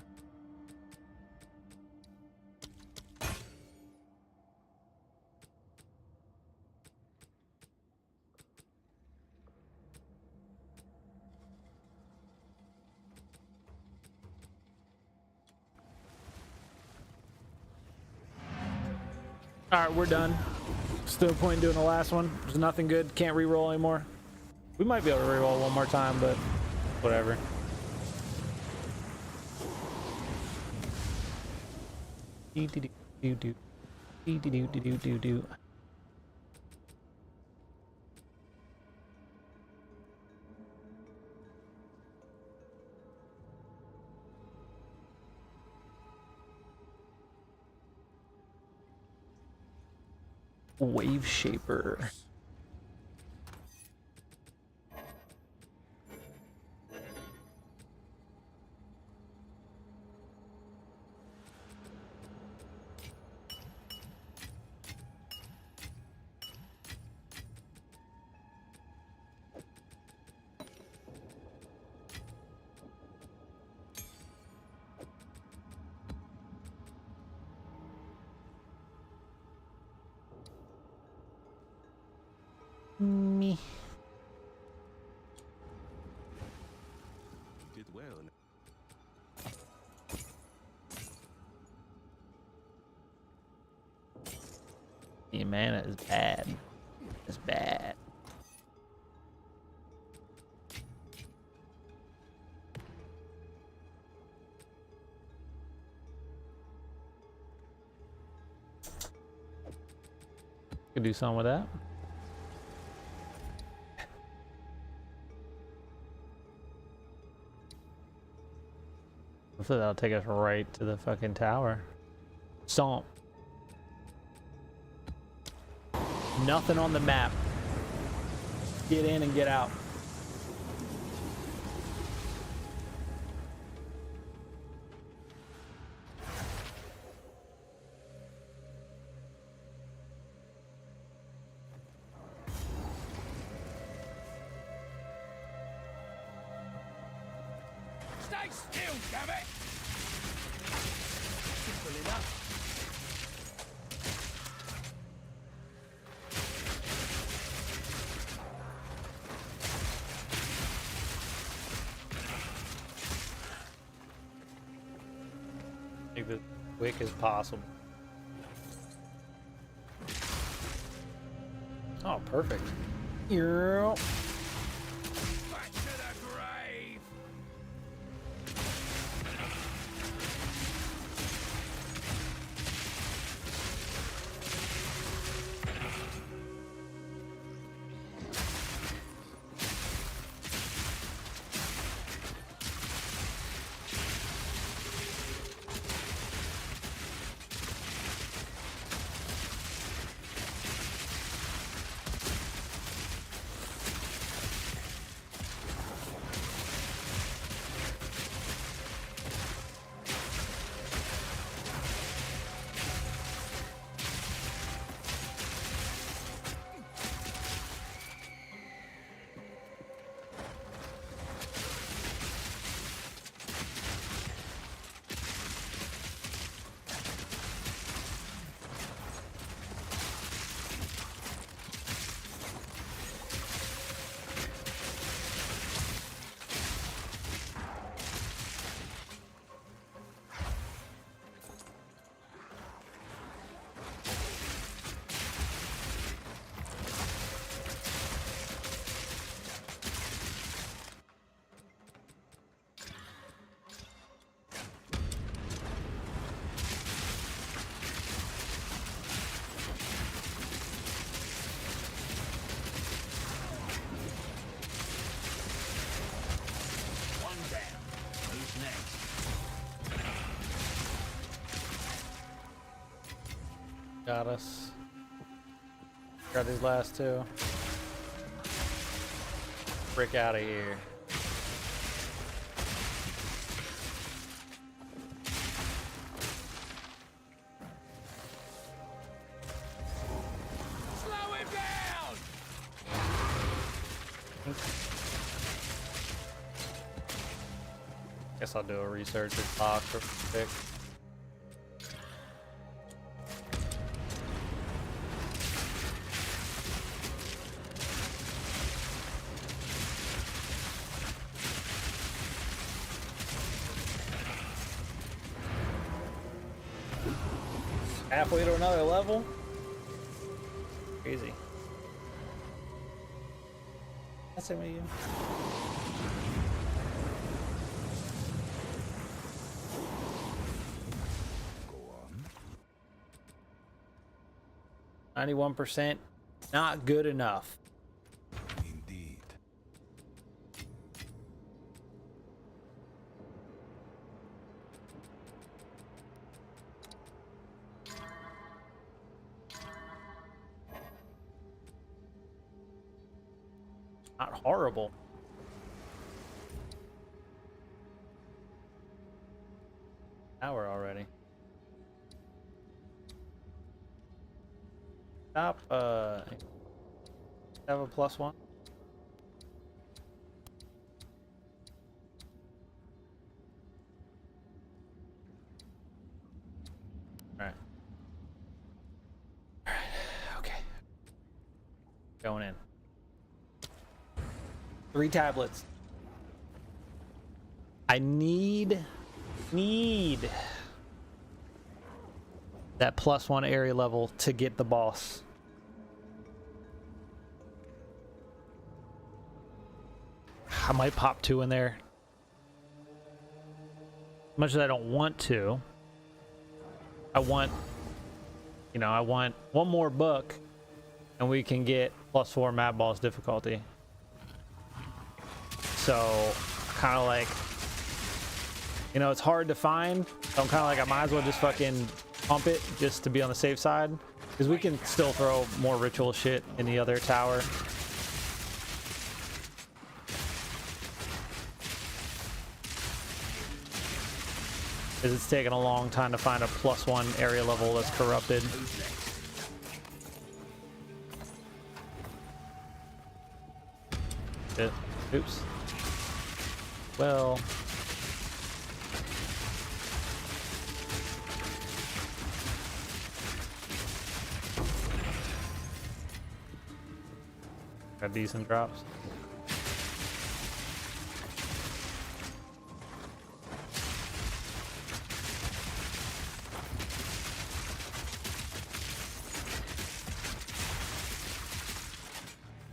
All right, we're done. Still no point in doing the last one. There's nothing good. Can't re-roll anymore. We might be able to re-roll one more time, but whatever. Do do do do do do do do do do. Wave shaper. Me. Did well. The mana is bad. It's bad. Could do something with that. Hopefully that'll take us right to the fucking tower. Stomp. Nothing on the map. Get in and get out. Stay still, damn it! Simple enough. Make this quick as possible. Oh, perfect. Yeah. Back to the grave! One down. Who's next? Got us. Got these last two. Frick out of here. Slow him down! Guess I'll do a research and talk real quick. Halfway to another level? Crazy. That's it with you. Go on. 91%, not good enough. Indeed. Not horrible. Hour already. Stop, have a +1. Alright. Alright, okay. Going in. 3 tablets. I need that +1 area level to get the boss. I might pop 2 in there. As much as I don't want to, I want one more book and we can get +4 map boss difficulty. So kind of like, it's hard to find. So I'm kind of like, I might as well just fucking pump it just to be on the safe side, because we can still throw more ritual shit in the other tower. Because it's taken a long time to find a +1 area level that's corrupted. Oops. Well. Got decent drops.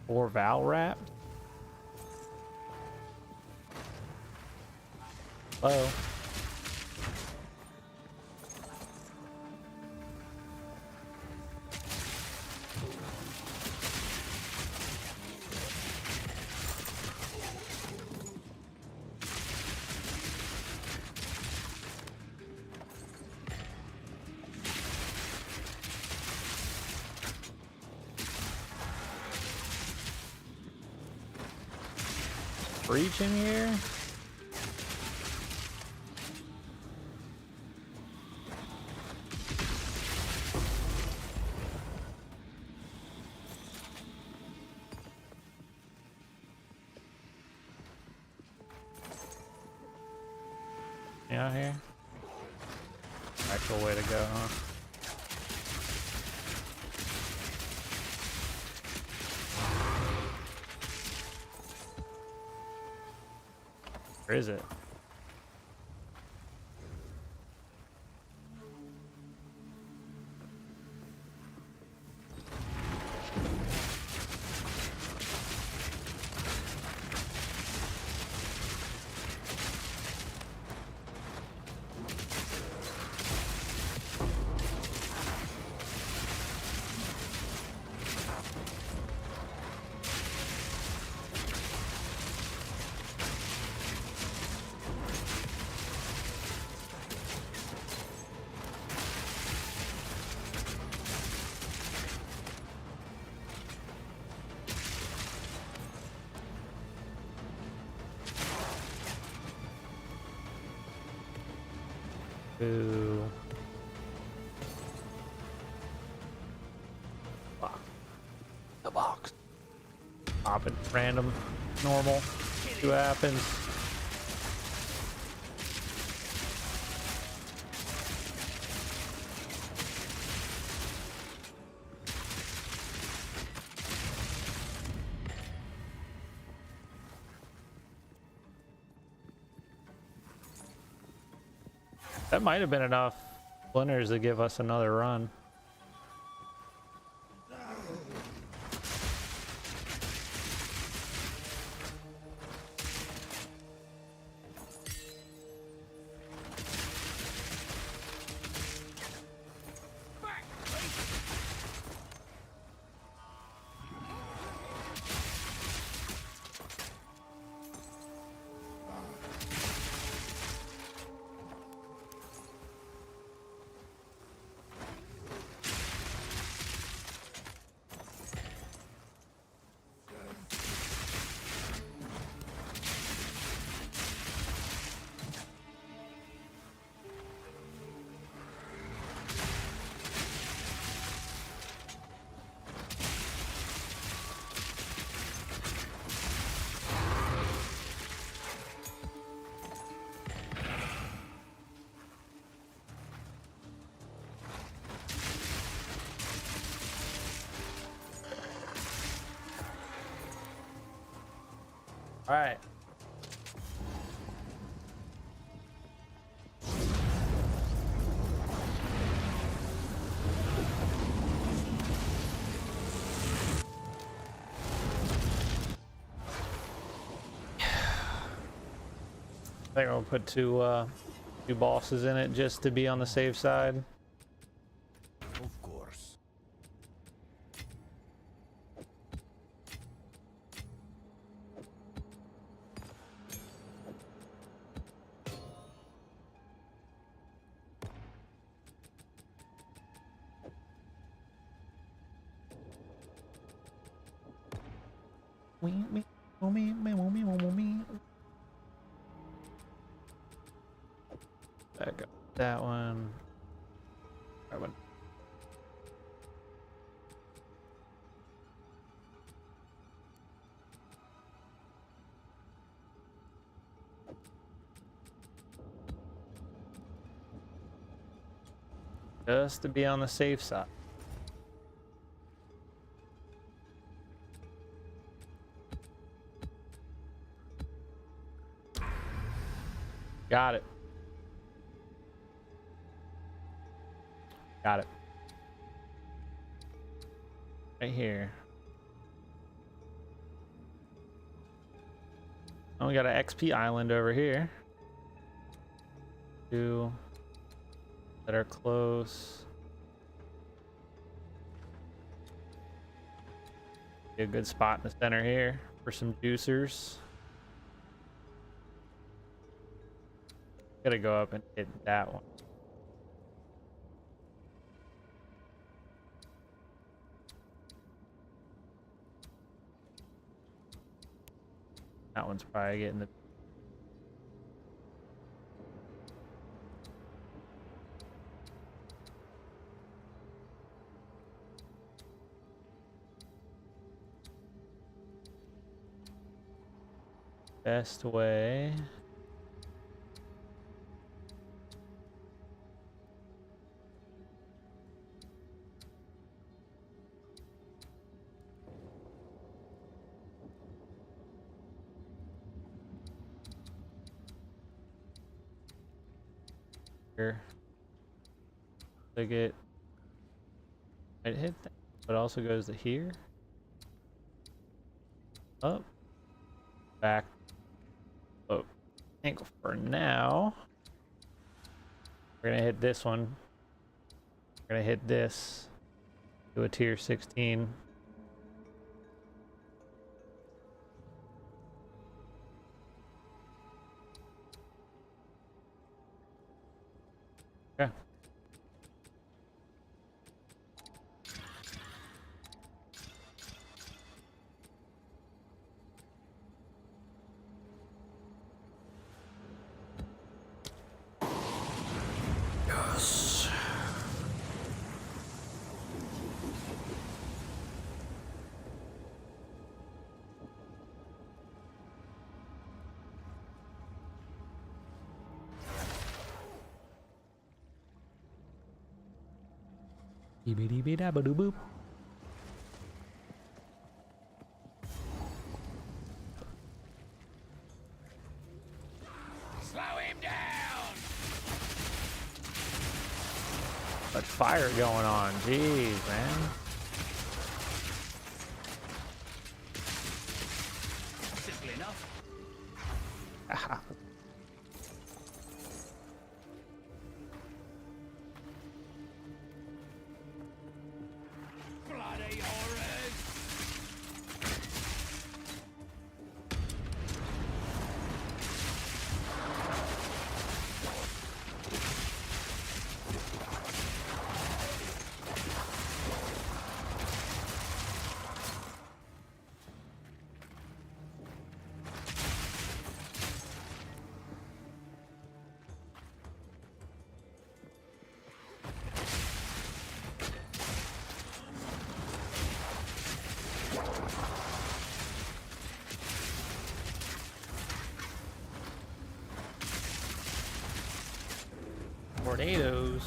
Or Val wrapped. Hello. Breach in here. Out here. Actual way to go, huh? Where is it? Boo. Box. The box. Pop it. Random. Normal. See what happens. That might have been enough splinters to give us another run. All right. I think I'll put two bosses in it just to be on the safe side. Of course. Back up that one. That one. Just to be on the safe side. Got it. Got it. Right here. Oh, we got an XP island over here. Two that are close. Be a good spot in the center here for some juicers. Gotta go up and hit that one. That one's probably getting the best way. Here. Click it. Might hit that, but it also goes to here. Up. Back. Oh. I think for now, we're gonna hit this one. We're gonna hit this. Do a tier 16. Okay. Yes. Boop. Slow him down! That fire going on, jeez, man. Simple enough. Bloody horrors! Tornadoes.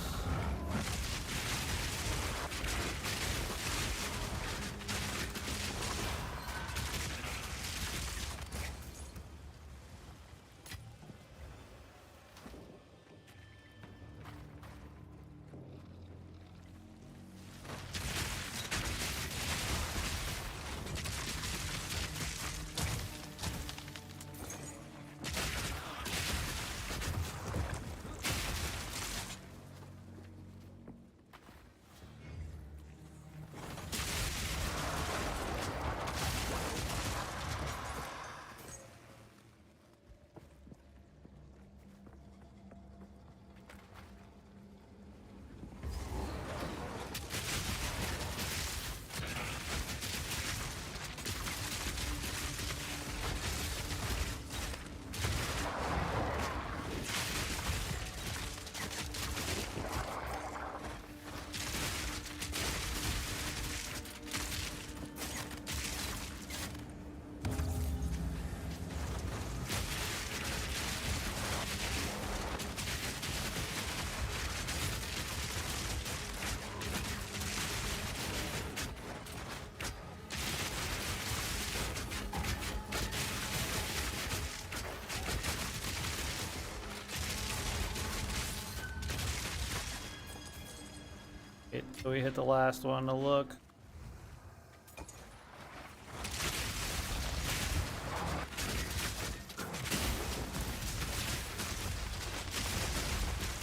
So we hit the last one to look.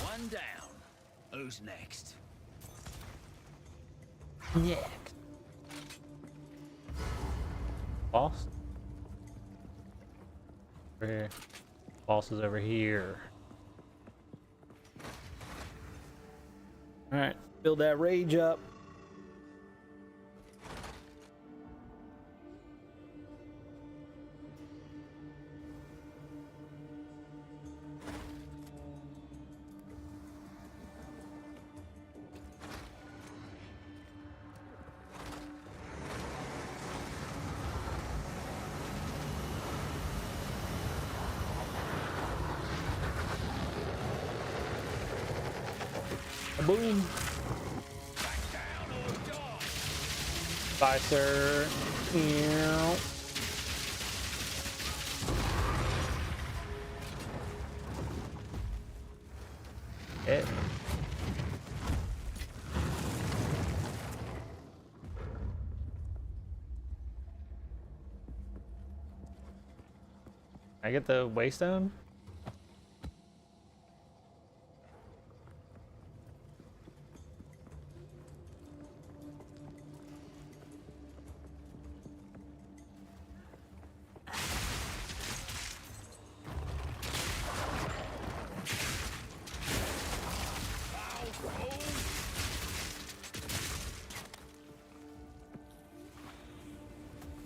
One down. Who's next? Yeah. Boss? Over here. Boss is over here. Alright, build that rage up. Boom. Back down or die. Bye, sir. Ew. It. I get the waystone?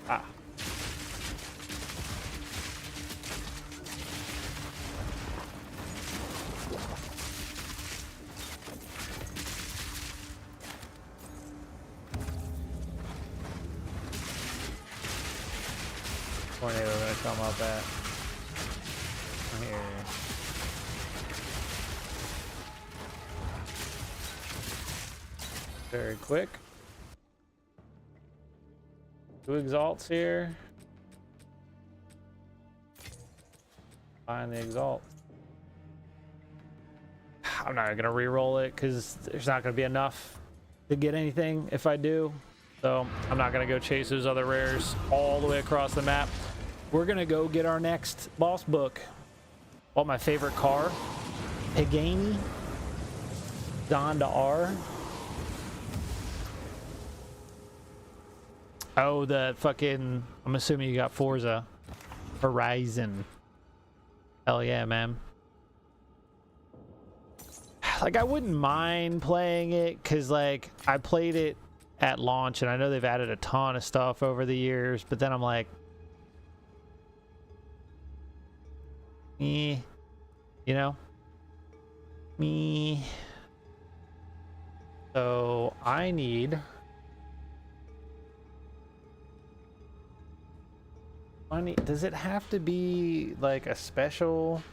Ah. Tornado gonna come up at here. Very quick. 2 exalts here. Find the exalt. I'm not gonna re-roll it because there's not gonna be enough to get anything if I do. So I'm not gonna go chase those other rares all the way across the map. We're gonna go get our next boss book. Oh, my favorite car, Pagani, Donda R. Oh, the fucking, I'm assuming you got Forza Horizon. Hell yeah, man. Like, I wouldn't mind playing it because, like, I played it at launch and I know they've added a ton of stuff over the years, but then I'm like, you know? Me. So I need money. Does it have to be like a special?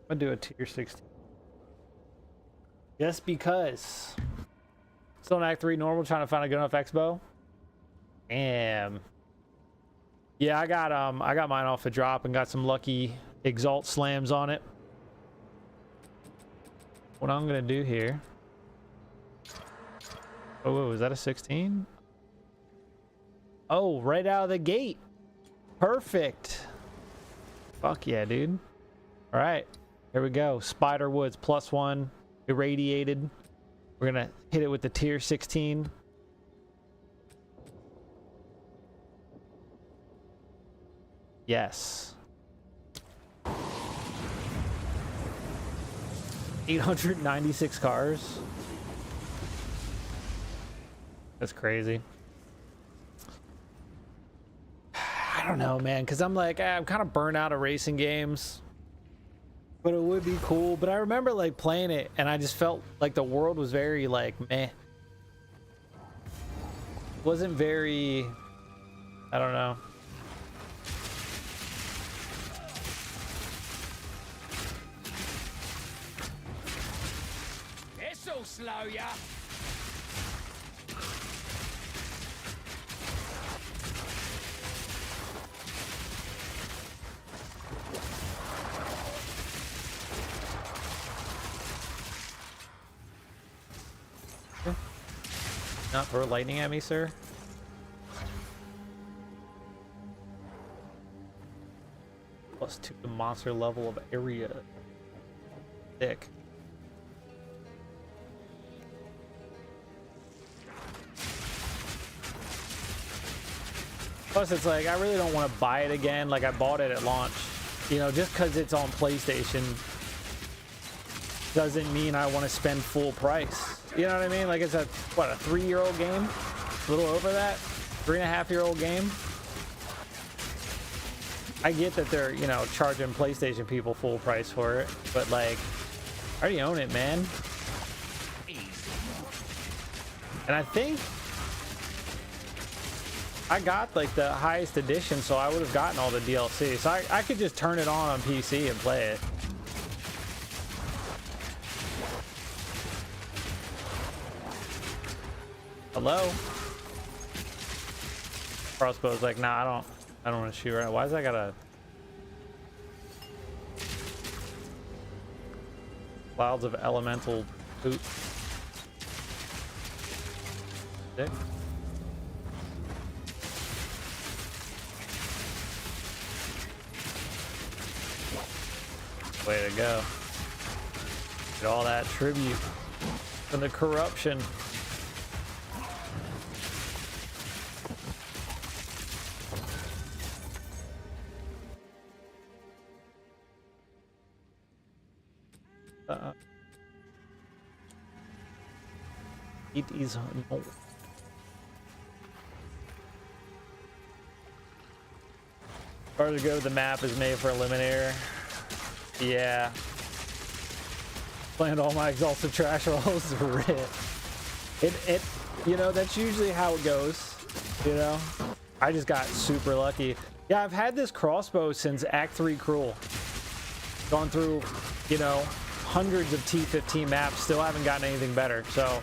I'm gonna do a tier 16. Just because. Still in Act 3 normal, trying to find a good enough expo. Damn. Yeah, I got mine off a drop and got some lucky exalt slams on it. What I'm gonna do here. Oh, whoa, was that a 16? Oh, right out of the gate. Perfect. Fuck yeah, dude. All right, here we go. Spider Woods +1, irradiated. We're gonna hit it with the tier 16. Yes. 896 cars. That's crazy. I don't know, man, because I'm like, I'm kind of burnt out of racing games. But it would be cool. But I remember like playing it and I just felt like the world was very like meh. Wasn't very, I don't know. Eso This'll slow ya. Not throw lightning at me, sir. +2 to monster level of area. Thick. Plus, it's like, I really don't want to buy it again. Like, I bought it at launch. You know, just because it's on PlayStation doesn't mean I want to spend full price. You know what I mean? Like, it's a, what, a 3-year-old game? A little over that? 3.5-year-old game? I get that they're, you know, charging PlayStation people full price for it, but like, I already own it, man. And I think I got like the highest edition, so I would have gotten all the DLC. So I could just turn it on PC and play it. Hello? Crossbow's like, nah, I don't want to shoot right now. Why is that got a clouds of elemental poop? Sick. Way to go. Get all that tribute from the corruption. It is no. Far to go, the map is made for Eliminator. Yeah. Planned all my exalted trash rolls. Rip. It you know, that's usually how it goes. You know? I just got super lucky. Yeah, I've had this crossbow since Act 3 Cruel. Gone through, you know, hundreds of T15 maps, still haven't gotten anything better. So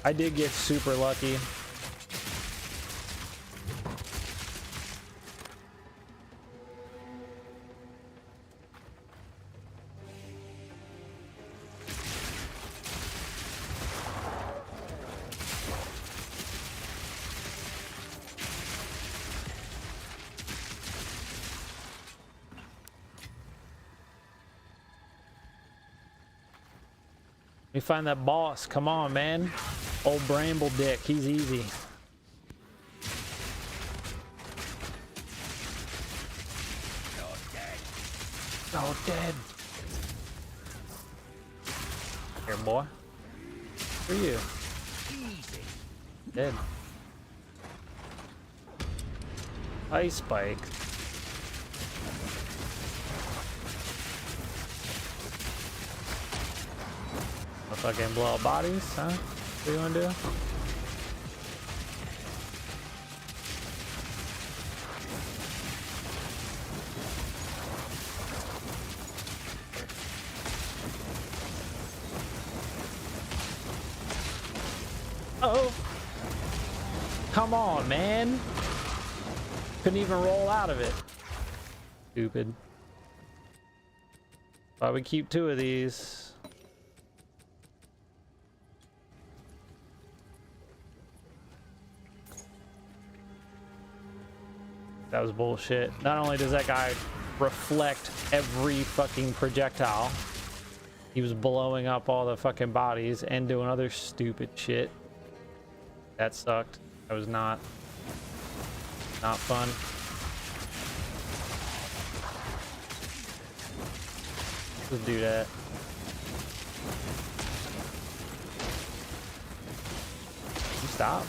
I did get super lucky. Let me find that boss. Come on, man. Old Bramble Dick. He's easy. Oh, dead. Here, boy. For you. Dead. Ice spike. Fucking blow up bodies, huh? What do you want to do? Uh-oh. Come on, man. Couldn't even roll out of it. Stupid. Why we keep 2 of these? That was bullshit. Not only does that guy reflect every fucking projectile, he was blowing up all the fucking bodies and doing other stupid shit. That sucked. That was not fun. Let's do that. Can you stop?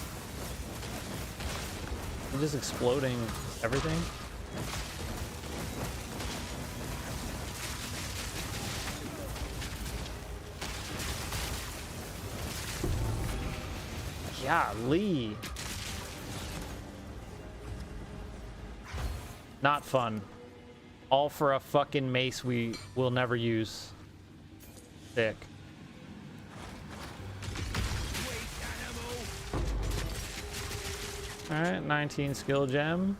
You're just exploding everything. Golly. Not fun. All for a fucking mace we will never use. Sick. Alright, 19 skill gem.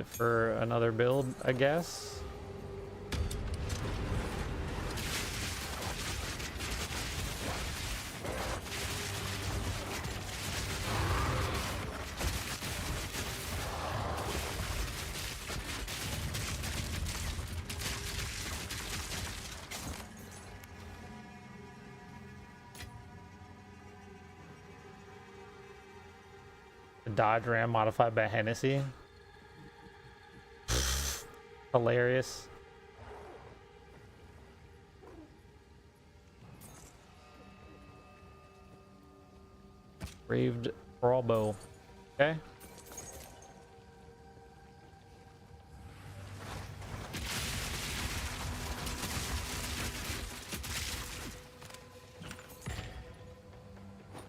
For another build, I guess. Dodge Ram modified by Hennessy. Hilarious. Braved Brawlbow. Okay.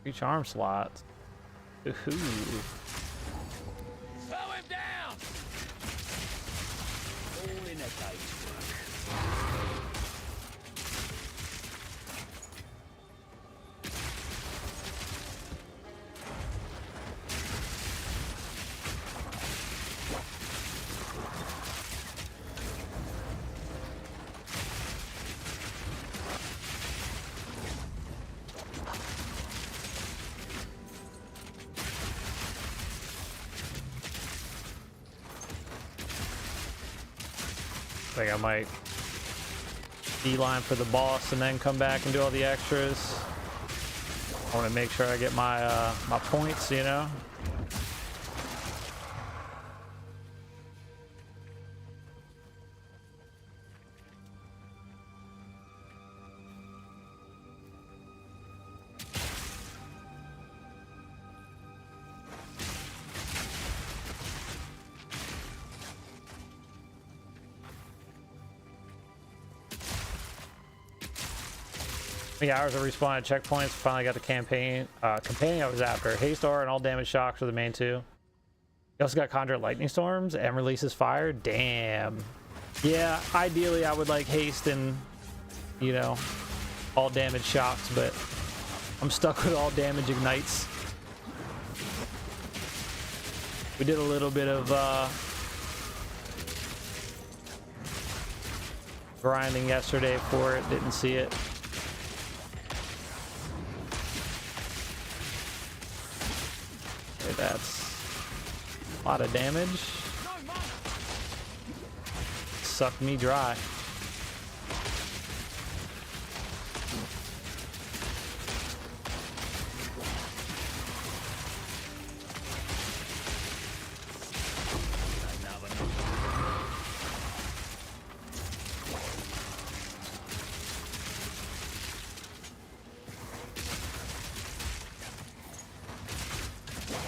Reach arm slots. Ooh. Slow him down! All in a day's work. I think I might beeline for the boss and then come back and do all the extras. I want to make sure I get my my points, you know. The hours of respawn at checkpoints. Finally got the campaign. Companion I was after. Haystar and all damage shocks are the main two. You also got Conjure Lightning Storms and releases fire. Damn. Yeah, ideally I would like haste and, you know, all damage shocks, but I'm stuck with all damage ignites. We did a little bit of grinding yesterday for it. Didn't see it. That's a lot of damage. Sucked me dry.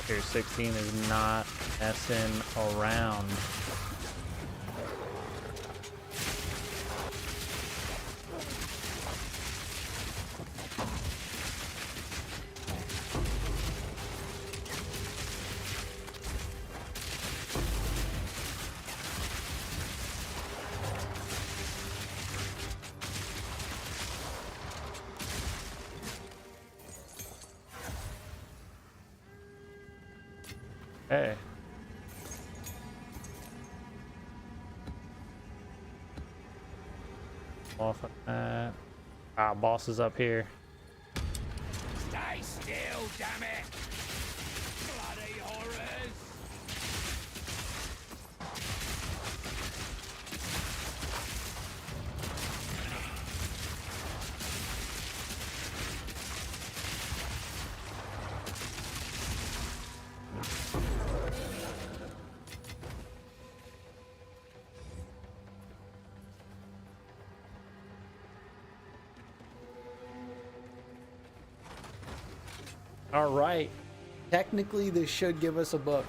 Tier 16 is not messing around. Hey. Off that. Ah, boss is up here. Stay still, damn it! Bloody horrors! All right. Technically, this should give us a book.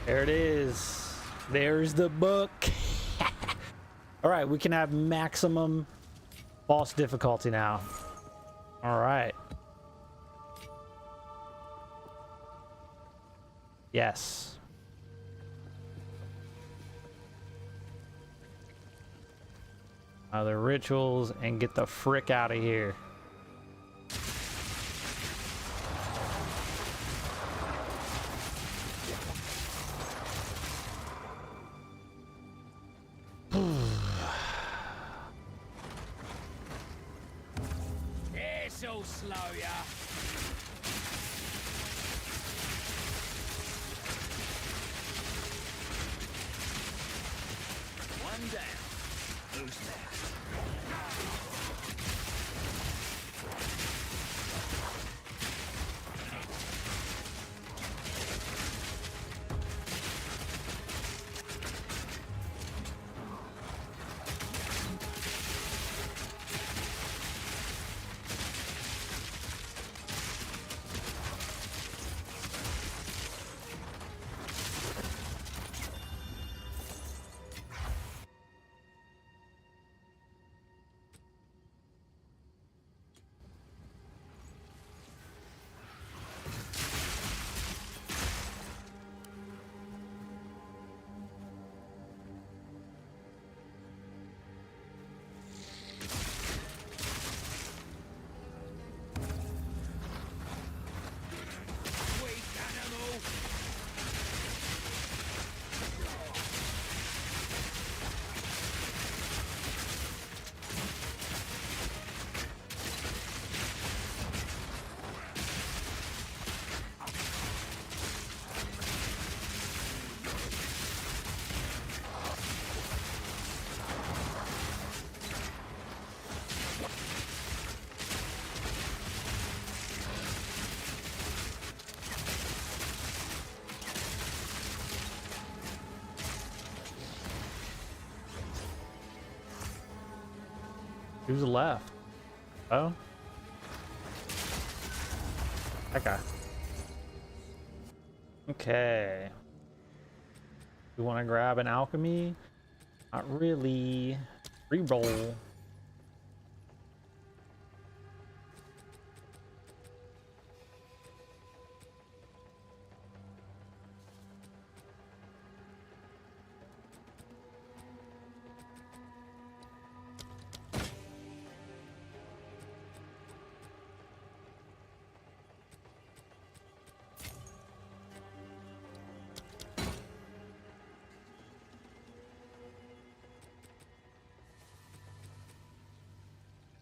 There it is. There's the book. All right, we can have maximum boss difficulty now. All right. Yes. Other rituals and get the frick out of here. This'll slow ya. One down. Who's next? Who's left? Oh. That guy. Okay. You want to grab an alchemy? Not really. Reroll.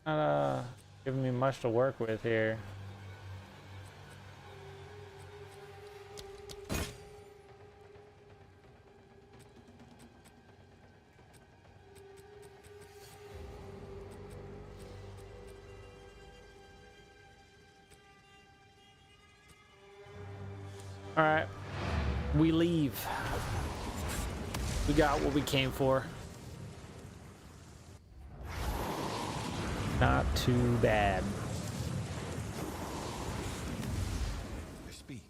Not giving me much to work with here. All right, we leave. We got what we came for. Not too bad. Speak.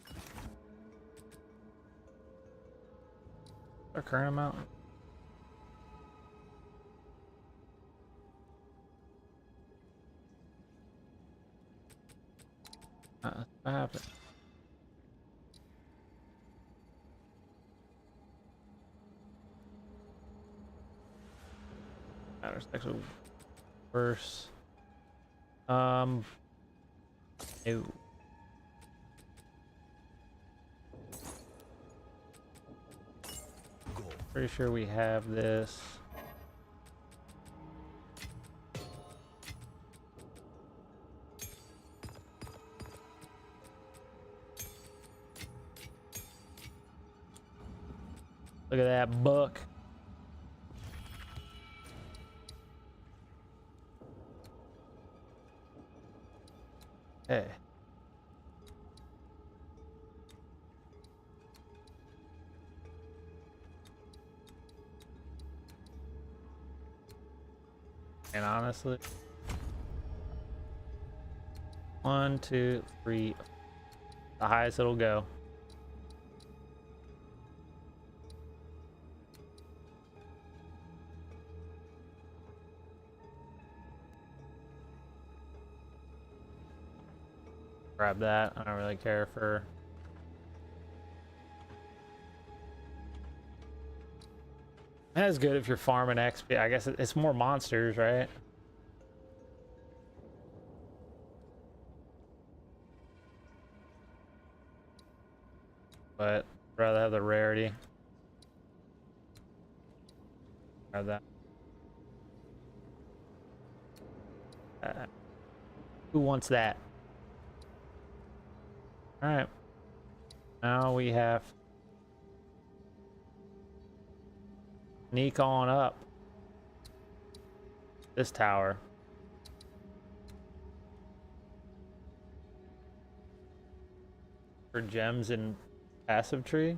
Our current amount. What happened? Matters actually worse. No. Pretty sure we have this. Look at that buck. Hey. And honestly, 1, 2, 3, the highest it'll go. Grab that. I don't really care for. That's good if you're farming XP. I guess it's more monsters, right? But I'd rather have the rarity. Grab that. Who wants that? All right. Now we have sneak on up this tower. For gems and passive tree.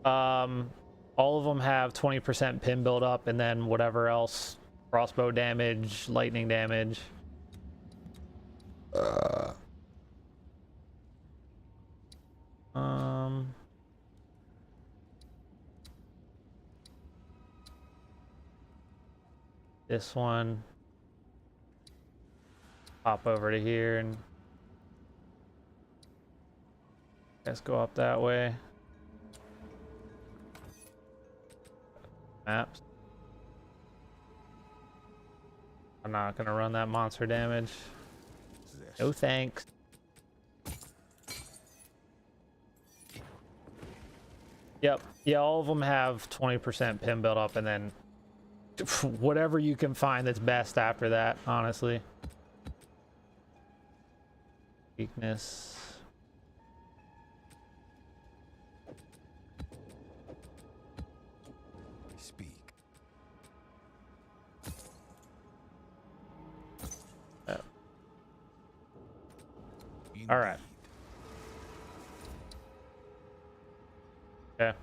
All of them have 20% pin build up, and then whatever else, crossbow damage, lightning damage. This one, pop over to here and let's go up that way. Maps. I'm not gonna run that monster damage. No thanks. Yep. Yeah, all of them have 20% pin build up, and then whatever you can find that's best after that, honestly. Weakness. Speak. All right. Okay.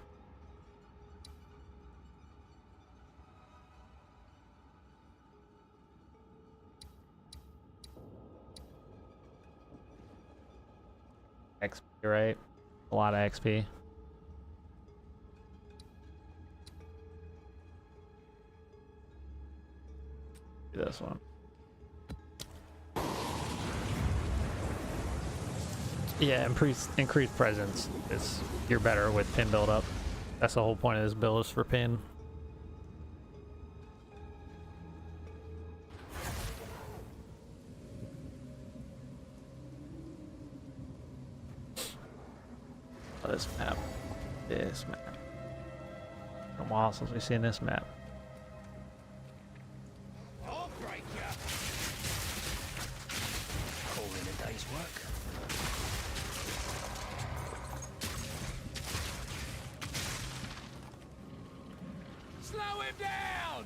XP, right? A lot of XP. Do this one. Yeah, increased presence is you're better with pin build up. That's the whole point of this build, is for pin. Oh, this map. This map. It's been a while since we've seen this map. I'll break ya. Call in a day's work. Slow him down!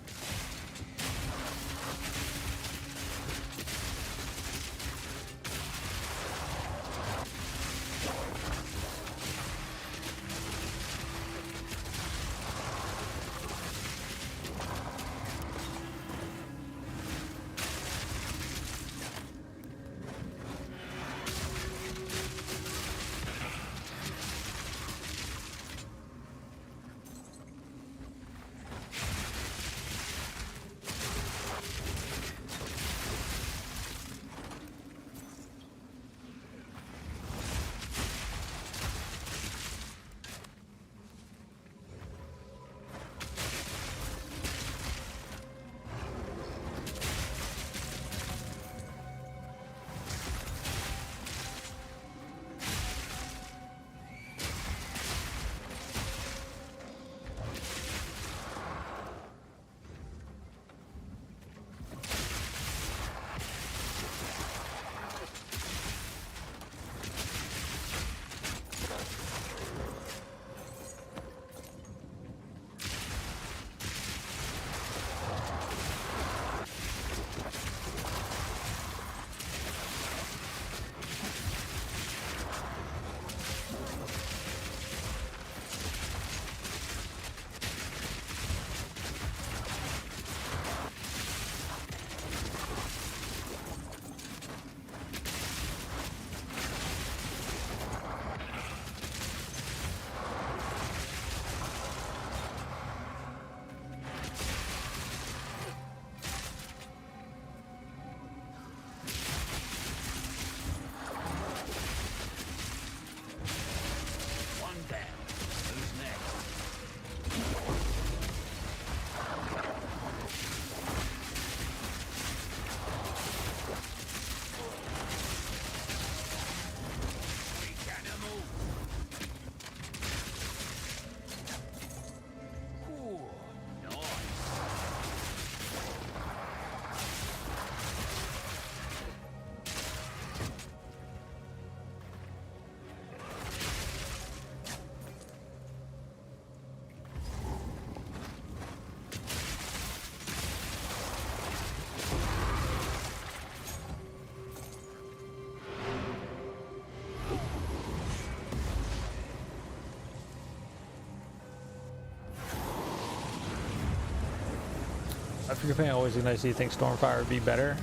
for your fan always ignites. Do you think Stormfire would be better?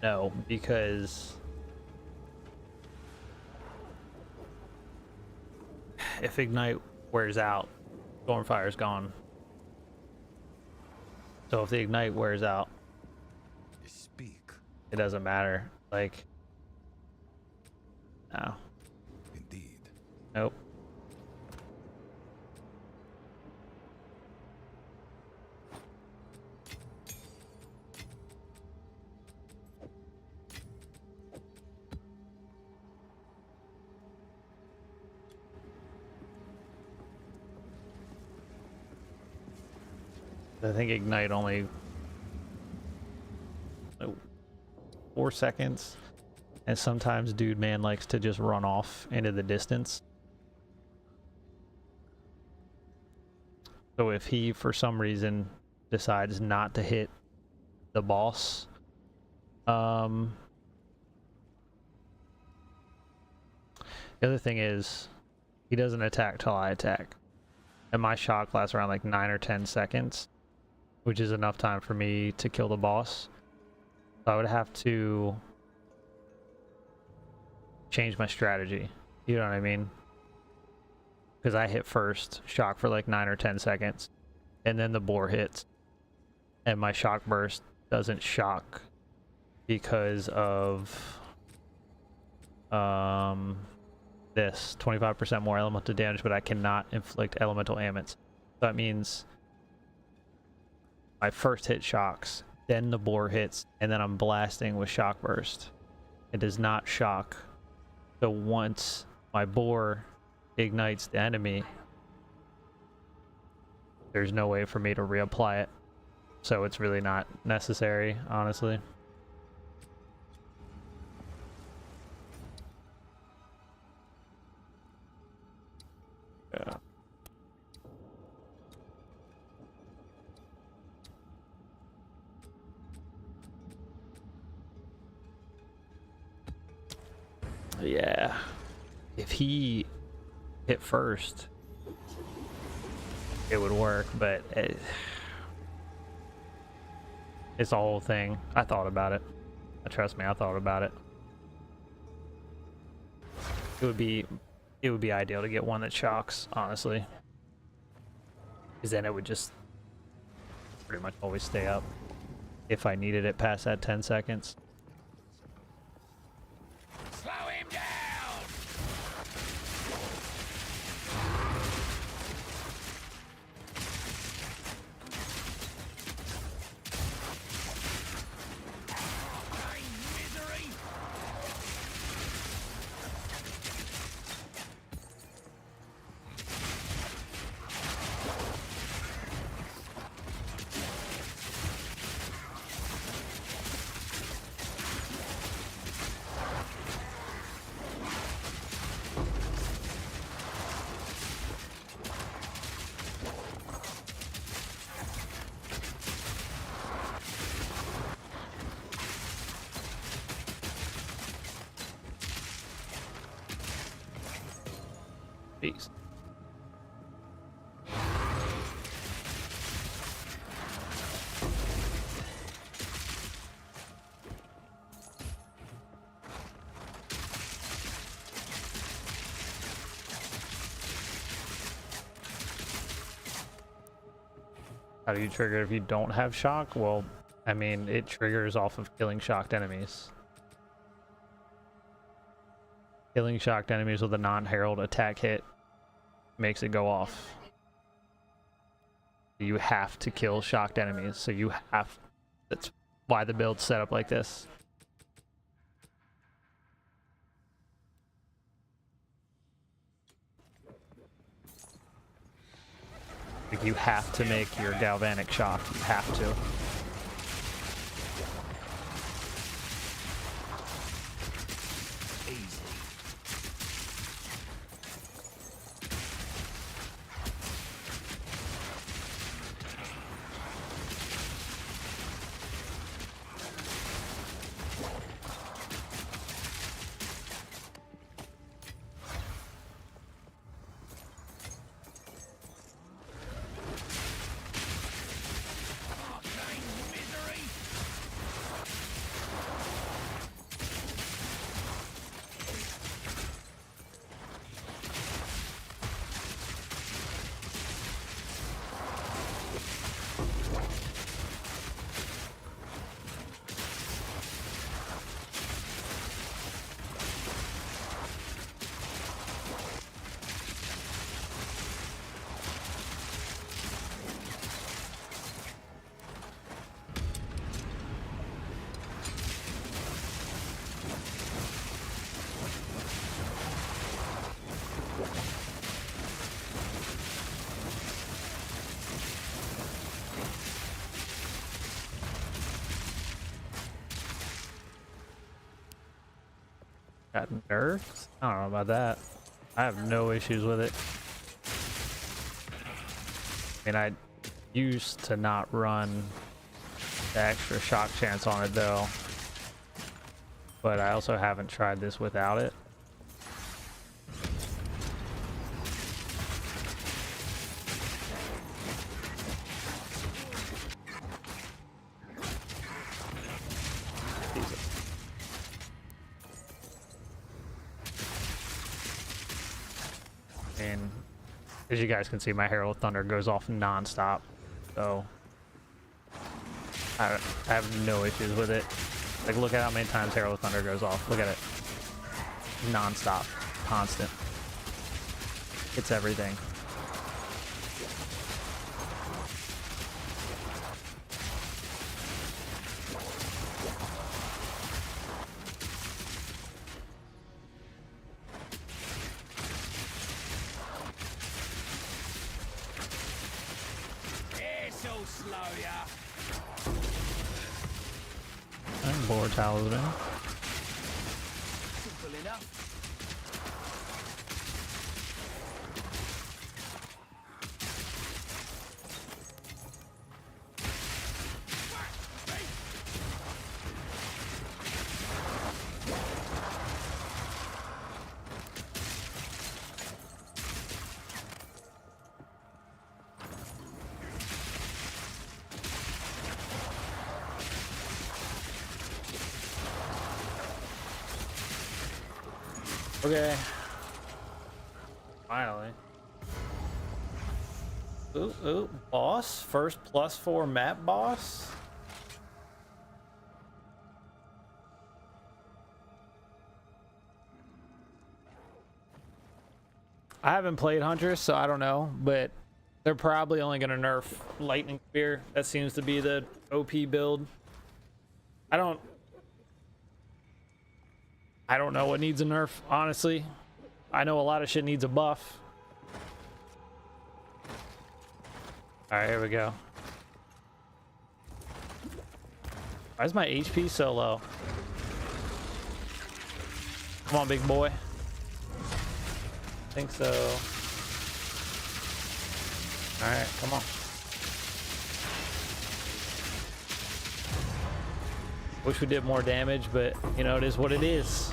No, because if Ignite wears out, Stormfire's gone. So if the Ignite wears out, Speak. it doesn't matter. Like, no. Indeed. Nope. I think Ignite only 4 seconds, and sometimes Dude Man likes to just run off into the distance. So if he for some reason decides not to hit the boss, the other thing is he doesn't attack till I attack, and my shock lasts around like 9 or 10 seconds, which is enough time for me to kill the boss. So I would have to change my strategy. You know what I mean? Because I hit first, shock for like 9 or 10 seconds, and then the boar hits. And my shock burst doesn't shock because of this 25% more elemental damage, but I cannot inflict elemental ailments. So that means my first hit shocks, then the boar hits, and then I'm blasting with shock burst. It does not shock. So once my boar ignites the enemy, there's no way for me to reapply it. So it's really not necessary, honestly. Yeah. Yeah, if he hit first, it would work, but it's a whole thing. I thought about it. Trust me, I thought about it. It would be ideal to get one that shocks, honestly, because then it would just pretty much always stay up if I needed it past that 10 seconds. Slow him down! Misery! Peace. How do you trigger if you don't have shock? Well, I mean, it triggers off of killing shocked enemies. Killing shocked enemies with a non-herald attack hit makes it go off. You have to kill shocked enemies, so you have... That's why the build's set up like this. Like, you have to make your galvanic shock. You have to. got nerfed? I don't know about that. I have no issues with it. I mean, I used to not run the extra shock chance on it though, but I also haven't tried this without it. And as you guys can see, my Herald Thunder goes off non-stop, so I have no issues with it. Like, look at how many times Herald Thunder goes off. Look at it. Non-stop. Constant. It's everything. This'll slow ya. And Boar Talisman. Simple enough. Okay. Finally. Ooh, boss? First +4 map boss? I haven't played Huntress, so I don't know, but they're probably only going to nerf Lightning Spear. That seems to be the OP build. I don't know what needs a nerf, honestly. I know a lot of shit needs a buff. Alright, here we go. Why is my HP so low? Come on, big boy. I think so. Alright, come on. Wish we did more damage, but you know, it is what it is.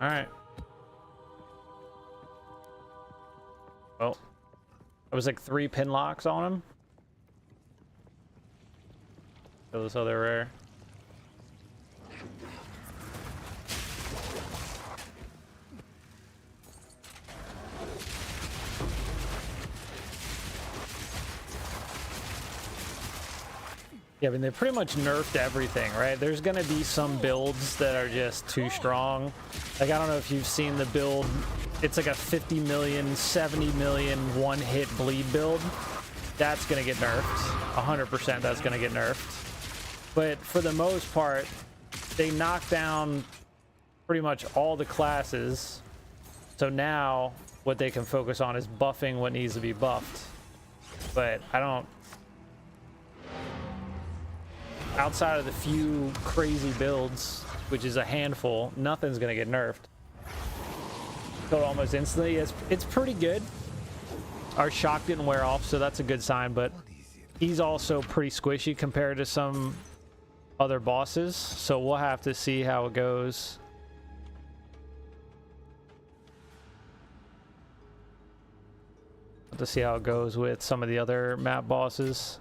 All right. Oh, I was like 3 pin locks on him. So they're rare. Yeah, I mean, they pretty much nerfed everything, right? There's gonna be some builds that are just too strong. Like, I don't know if you've seen the build. It's like a 50 million, 70 million one-hit bleed build. That's gonna get nerfed. 100% that's gonna get nerfed. But for the most part, they knock down pretty much all the classes. So now what they can focus on is buffing what needs to be buffed. But I don't... Outside of the few crazy builds, which is a handful, nothing's gonna get nerfed. Killed almost instantly. It's pretty good. Our shock didn't wear off, so that's a good sign, but he's also pretty squishy compared to some other bosses, so we'll have to see how it goes. Have to see how it goes with some of the other map bosses.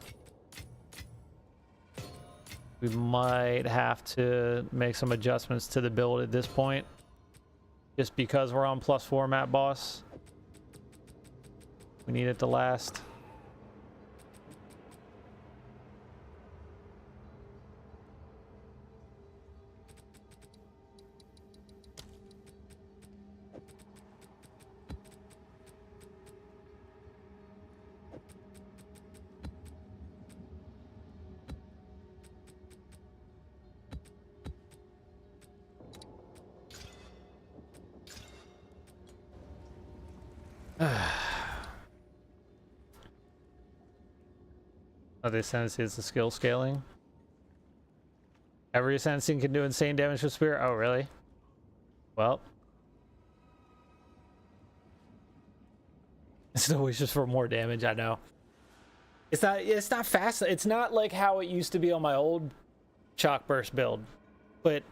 We might have to make some adjustments to the build at this point, just because we're on +4 map boss. We need it to last. Oh, the Ascendancy is the skill scaling. Every Ascendancy can do insane damage with Spear. Oh, really? Well. It still wishes for more damage, I know. It's not fast. It's not like how it used to be on my old Shock Burst build. But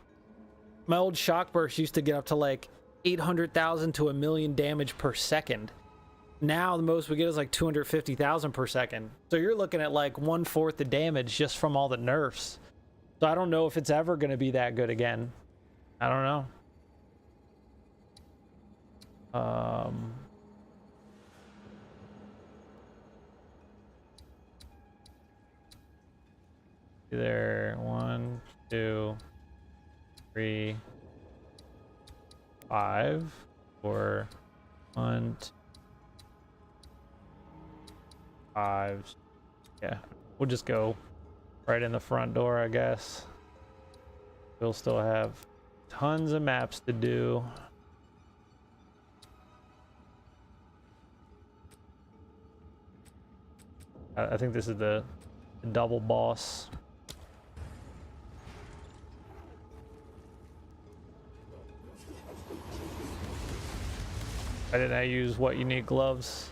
my old Shock Burst used to get up to like 800,000 to 1,000,000 damage per second. Now the most we get is like 250,000 per second. So you're looking at like 1/4 the damage just from all the nerfs. So I don't know if it's ever going to be that good again. I don't know. Either 1, 2, 3, 5, or 1, 2, 5. Yeah, we'll just go right in the front door, I guess. We'll still have tons of maps to do. I think this is the double boss. Why didn't I use what unique gloves?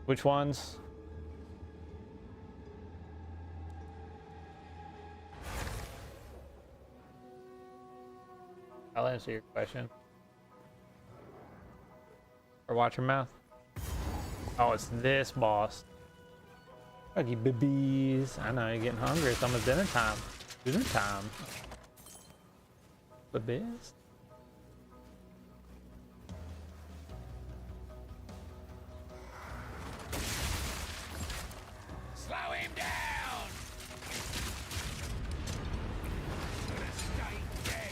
Which ones? I'll answer your question. Or watch your mouth. Oh, it's this boss. Buggy babies. I know you're getting hungry. It's almost dinner time. Dinner time. Babies. Slow him down! Stay dead!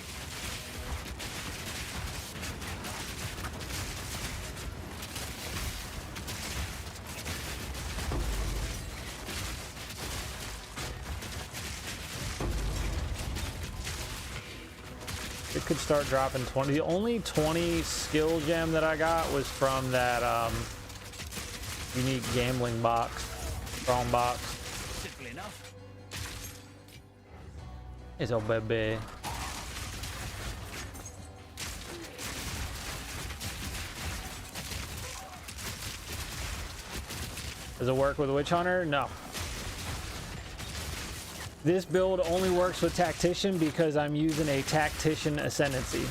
It could start dropping 20. The only 20 skill gem that I got was from that unique gambling box, strong box. Simple enough. It's a baby. Does it work with Witch Hunter? No. This build only works with Tactician because I'm using a Tactician Ascendancy.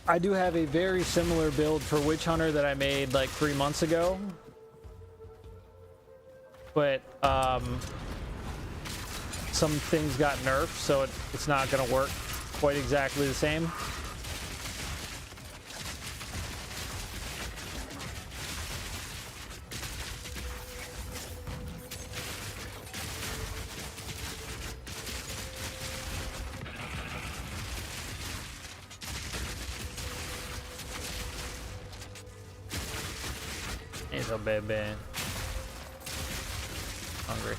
I do have a very similar build for Witch Hunter that I made like 3 months ago. But some things got nerfed, so it's not going to work quite exactly the same. He's a baby. Hungry.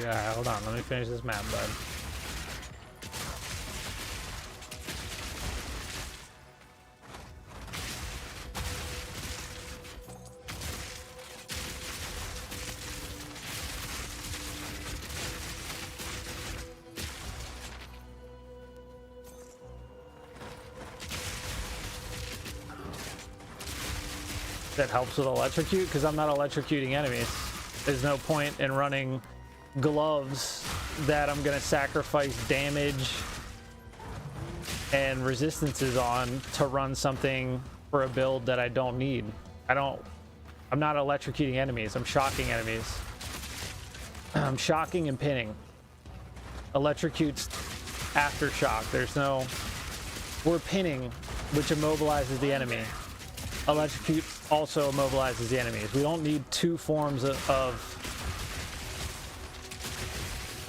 Yeah, hold on. Let me finish this map, bud. That helps with electrocute because I'm not electrocuting enemies. There's no point in running gloves that I'm gonna sacrifice damage and resistances on to run something for a build that I don't need. I'm not electrocuting enemies. I'm shocking enemies. I'm shocking and pinning. Electrocutes aftershock. We're pinning, which immobilizes the enemy. Electrocute also immobilizes the enemies. We don't need two forms of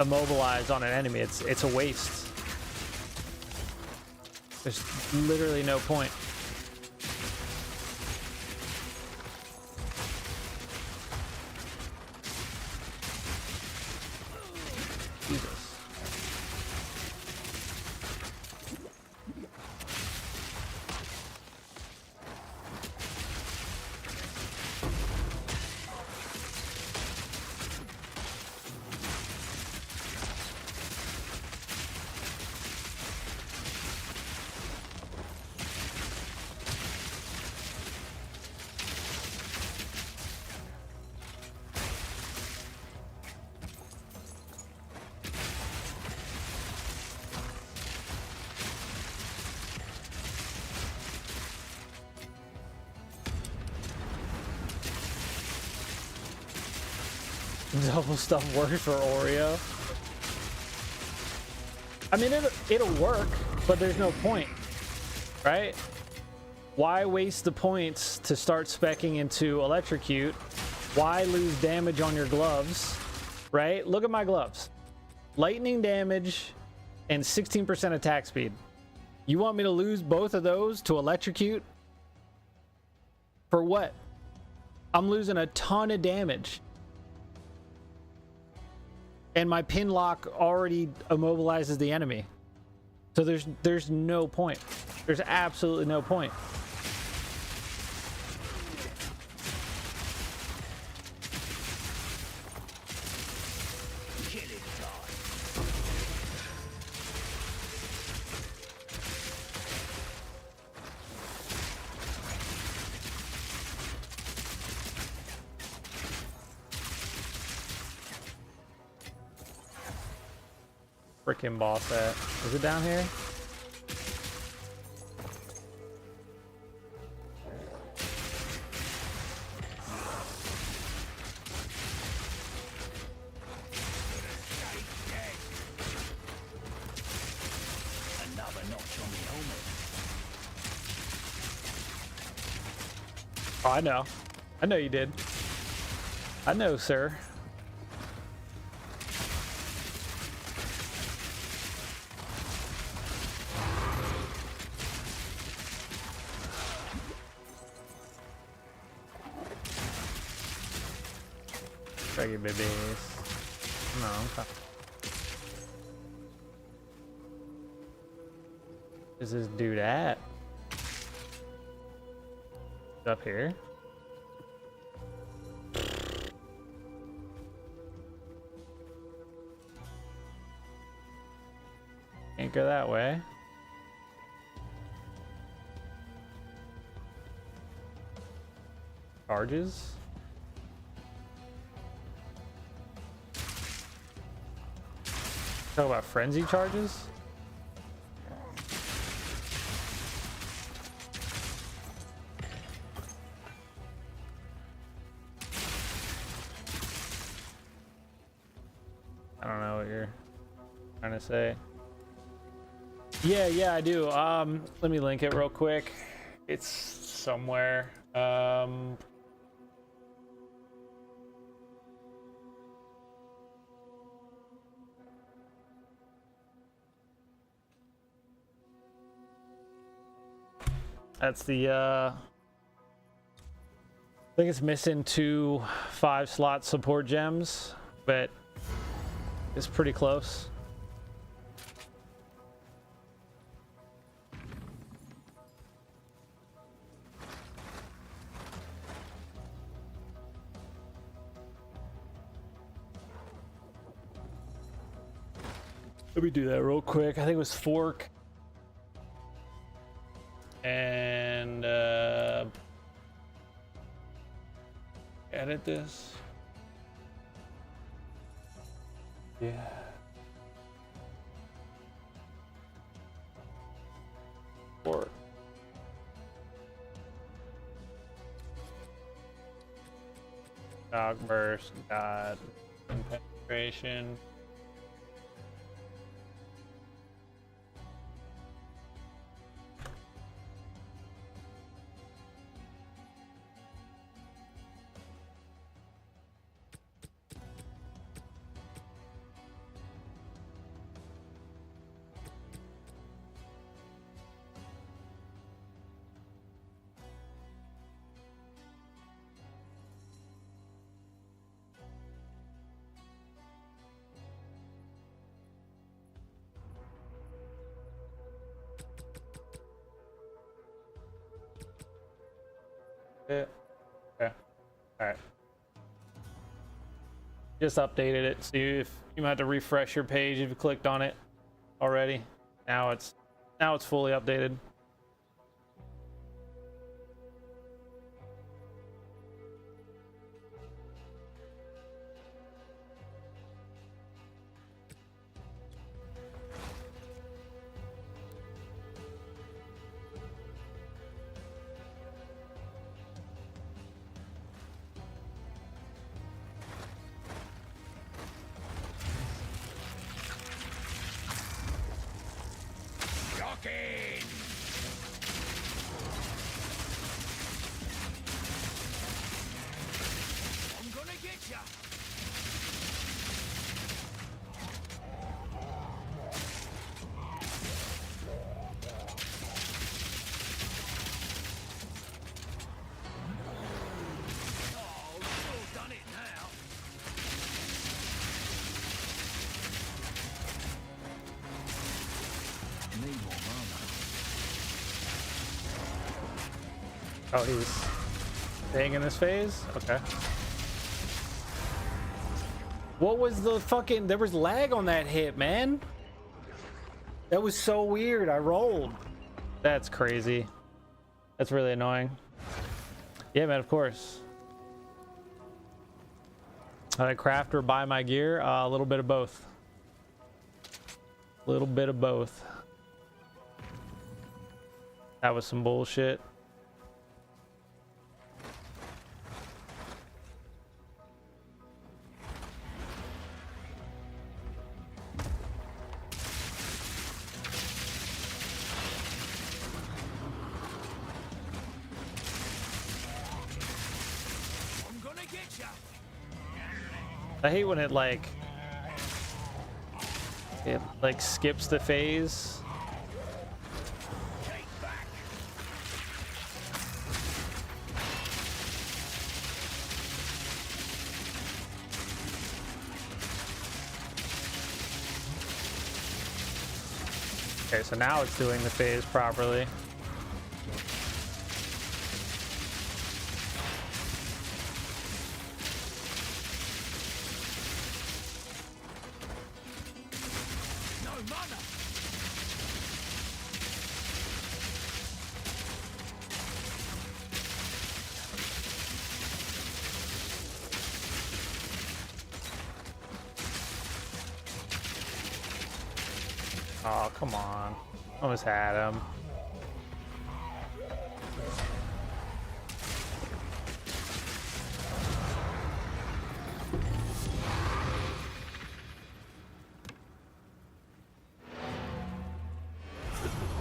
immobilize on an enemy. It's a waste. There's literally no point. Double stuff works for Oreo. I mean, it'll work, but there's no point, right? Why waste the points to start speccing into Electrocute? Why lose damage on your gloves, right? Look at my gloves. Lightning damage and 16% attack speed. You want me to lose both of those to Electrocute? For what? I'm losing a ton of damage. And my pin lock already immobilizes the enemy. So there's no point. There's absolutely no point. Killing time. Freaking boss at. Is it down here? Another notch on the helmet. Oh, I know. I know you did. I know, sir. Try your babies. No, okay. Where's this dude at? Up here? Can't go that way. Charges? Talk about frenzy charges? I don't know what you're trying to say. Yeah, I do. Let me link it real quick. It's somewhere. That's the I think it's missing 2 5-slot support gems, but it's pretty close. Let me do that real quick. I think it was fork. And edit this. Yeah. Fork. Dog burst, god, penetration. Yeah. Okay. All right. Just updated it. See if you might have to refresh your page if you clicked on it already. Now it's fully updated. Oh, he's staying in this phase? Okay. What was the fucking... There was lag on that hit, man. That was so weird. I rolled. That's crazy. That's really annoying. Yeah, man, of course. I craft or buy my gear? A little bit of both. A little bit of both. That was some bullshit. I hate when it like skips the phase. Okay, so now it's doing the phase properly. Oh, come on. Almost had him.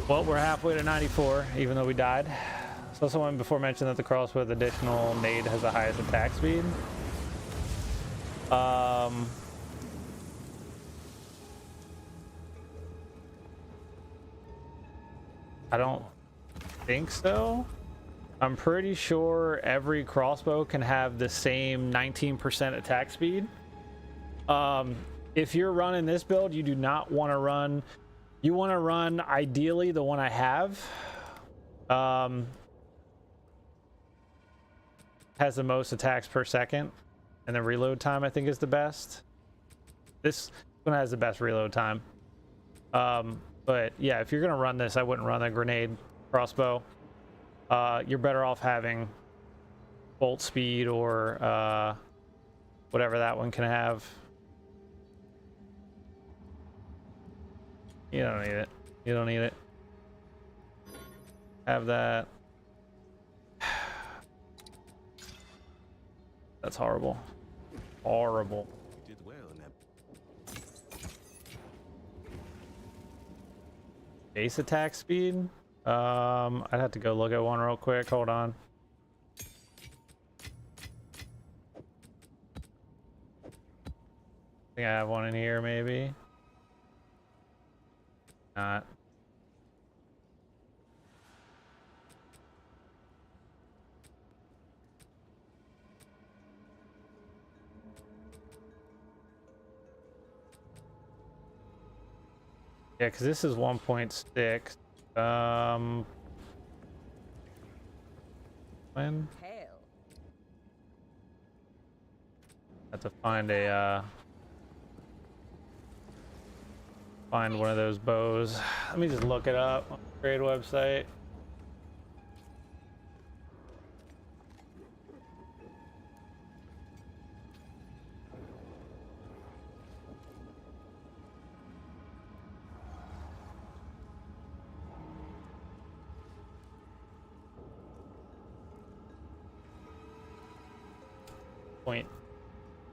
Well, we're halfway to 94, even though we died. So someone before mentioned that the crossbow with additional nade has the highest attack speed. I don't think so. I'm pretty sure every crossbow can have the same 19% attack speed. If you're running this build, you do not want to run... You want to run, ideally, the one I have. Has the most attacks per second. And the reload time, I think, is the best. This one has the best reload time. But yeah, if you're going to run this, I wouldn't run a grenade crossbow. You're better off having bolt speed or whatever that one can have. You don't need it. You don't need it. Have that. That's horrible. Horrible. You did well in that. Base attack speed? I'd have to go look at one real quick. Hold on. I think I have one in here, maybe. Not. Yeah, because this is 1.6. When? Hail. Have to find a find one of those bows. Let me just look it up on the trade website.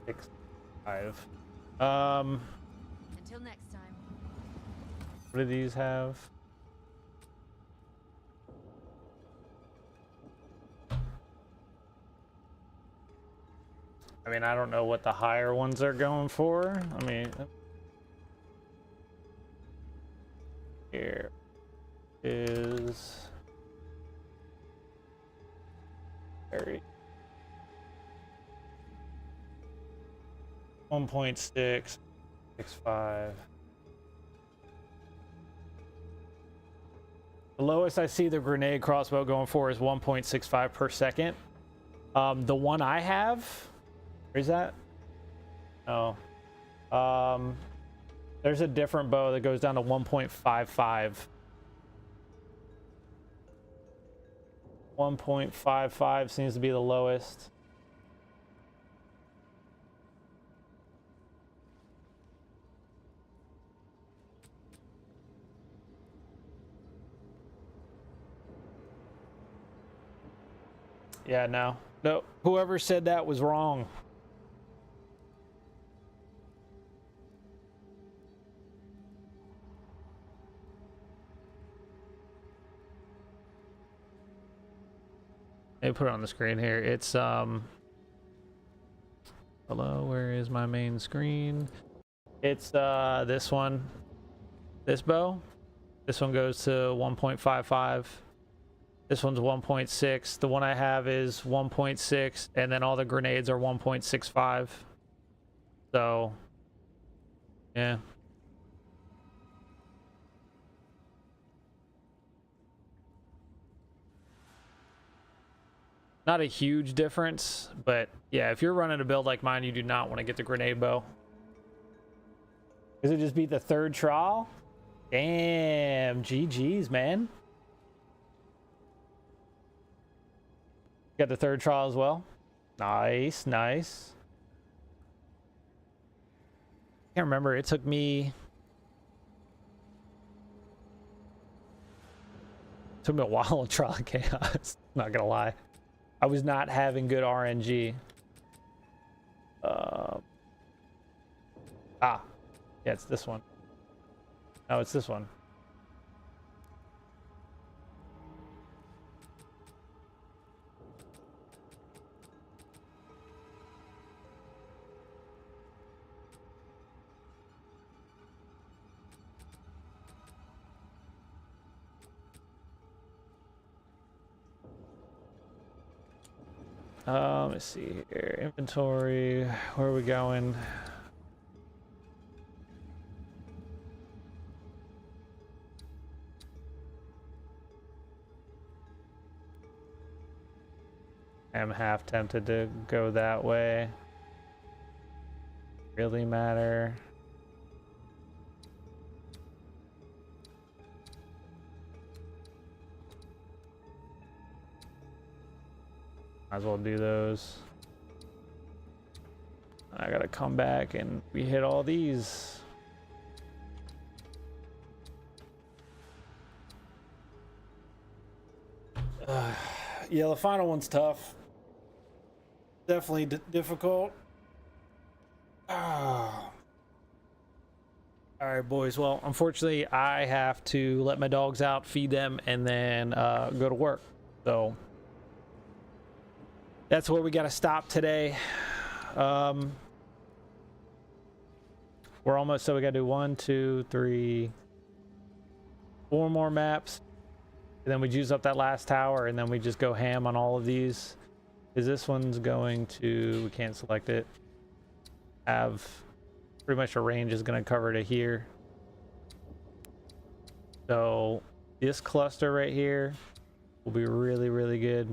.65. Until next time. What do these have? I mean, I don't know what the higher ones are going for. I mean, here is very 1.665. The lowest I see the grenade crossbow going for is 1.65 per second. The one I have, where's that? Oh, there's a different bow that goes down to 1.55. 1.55 seems to be the lowest. Yeah, no. Whoever said that was wrong. Let me put it on the screen here. It's hello, where is my main screen? It's this one. This bow. This one goes to 1.55. This one's 1.6. The one I have is 1.6, and then all the grenades are 1.65. So, yeah. Not a huge difference, but yeah, if you're running a build like mine, you do not want to get the grenade bow. Does it just beat the third trial? Damn, GG's, man. Got the third trial as well. Nice, nice. Can't remember. It took me a while to trial chaos. Not gonna lie. I was not having good RNG. Yeah, it's this one. No, it's this one. Let's see here. Inventory. Where are we going? I'm half tempted to go that way. Really matter. Might as well do those. I gotta come back and we hit all these. Yeah, the final one's tough. Definitely difficult. All right, boys. Well, unfortunately, I have to let my dogs out, feed them, and then go to work. So that's where we got to stop today. We're almost, so we got to do 1, 2, 3, 4 more maps. And then we use up that last tower, and then we just go ham on all of these. Because this one's going to, we can't select it, have pretty much a range is going to cover to here. So this cluster right here will be really, really good.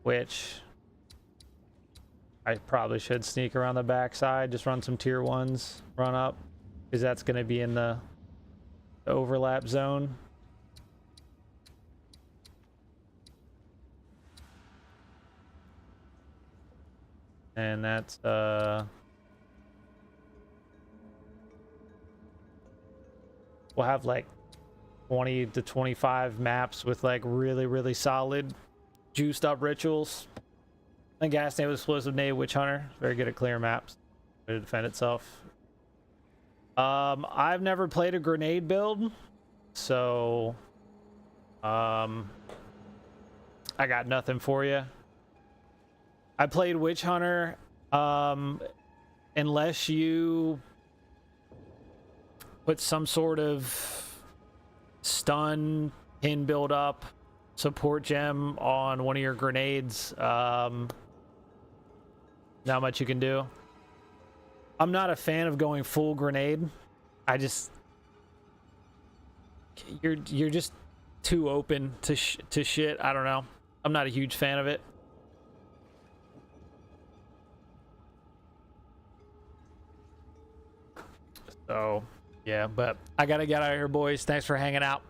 Which I probably should sneak around the backside, just run some tier 1s, run up, because that's going to be in the overlap zone. And that's we'll have like 20 to 25 maps with like really, really solid juiced up rituals. And gas nade with explosive nade, witch hunter, very good at clear maps, way to defend itself. I've never played a grenade build, so I got nothing for you. I played witch hunter. Unless you put some sort of stun, pin build up, support gem on one of your grenades, not much you can do. I'm not a fan of going full grenade. I just you're just too open to shit. I don't know. I'm not a huge fan of it. So, yeah, but I gotta get out of here, boys. Thanks for hanging out.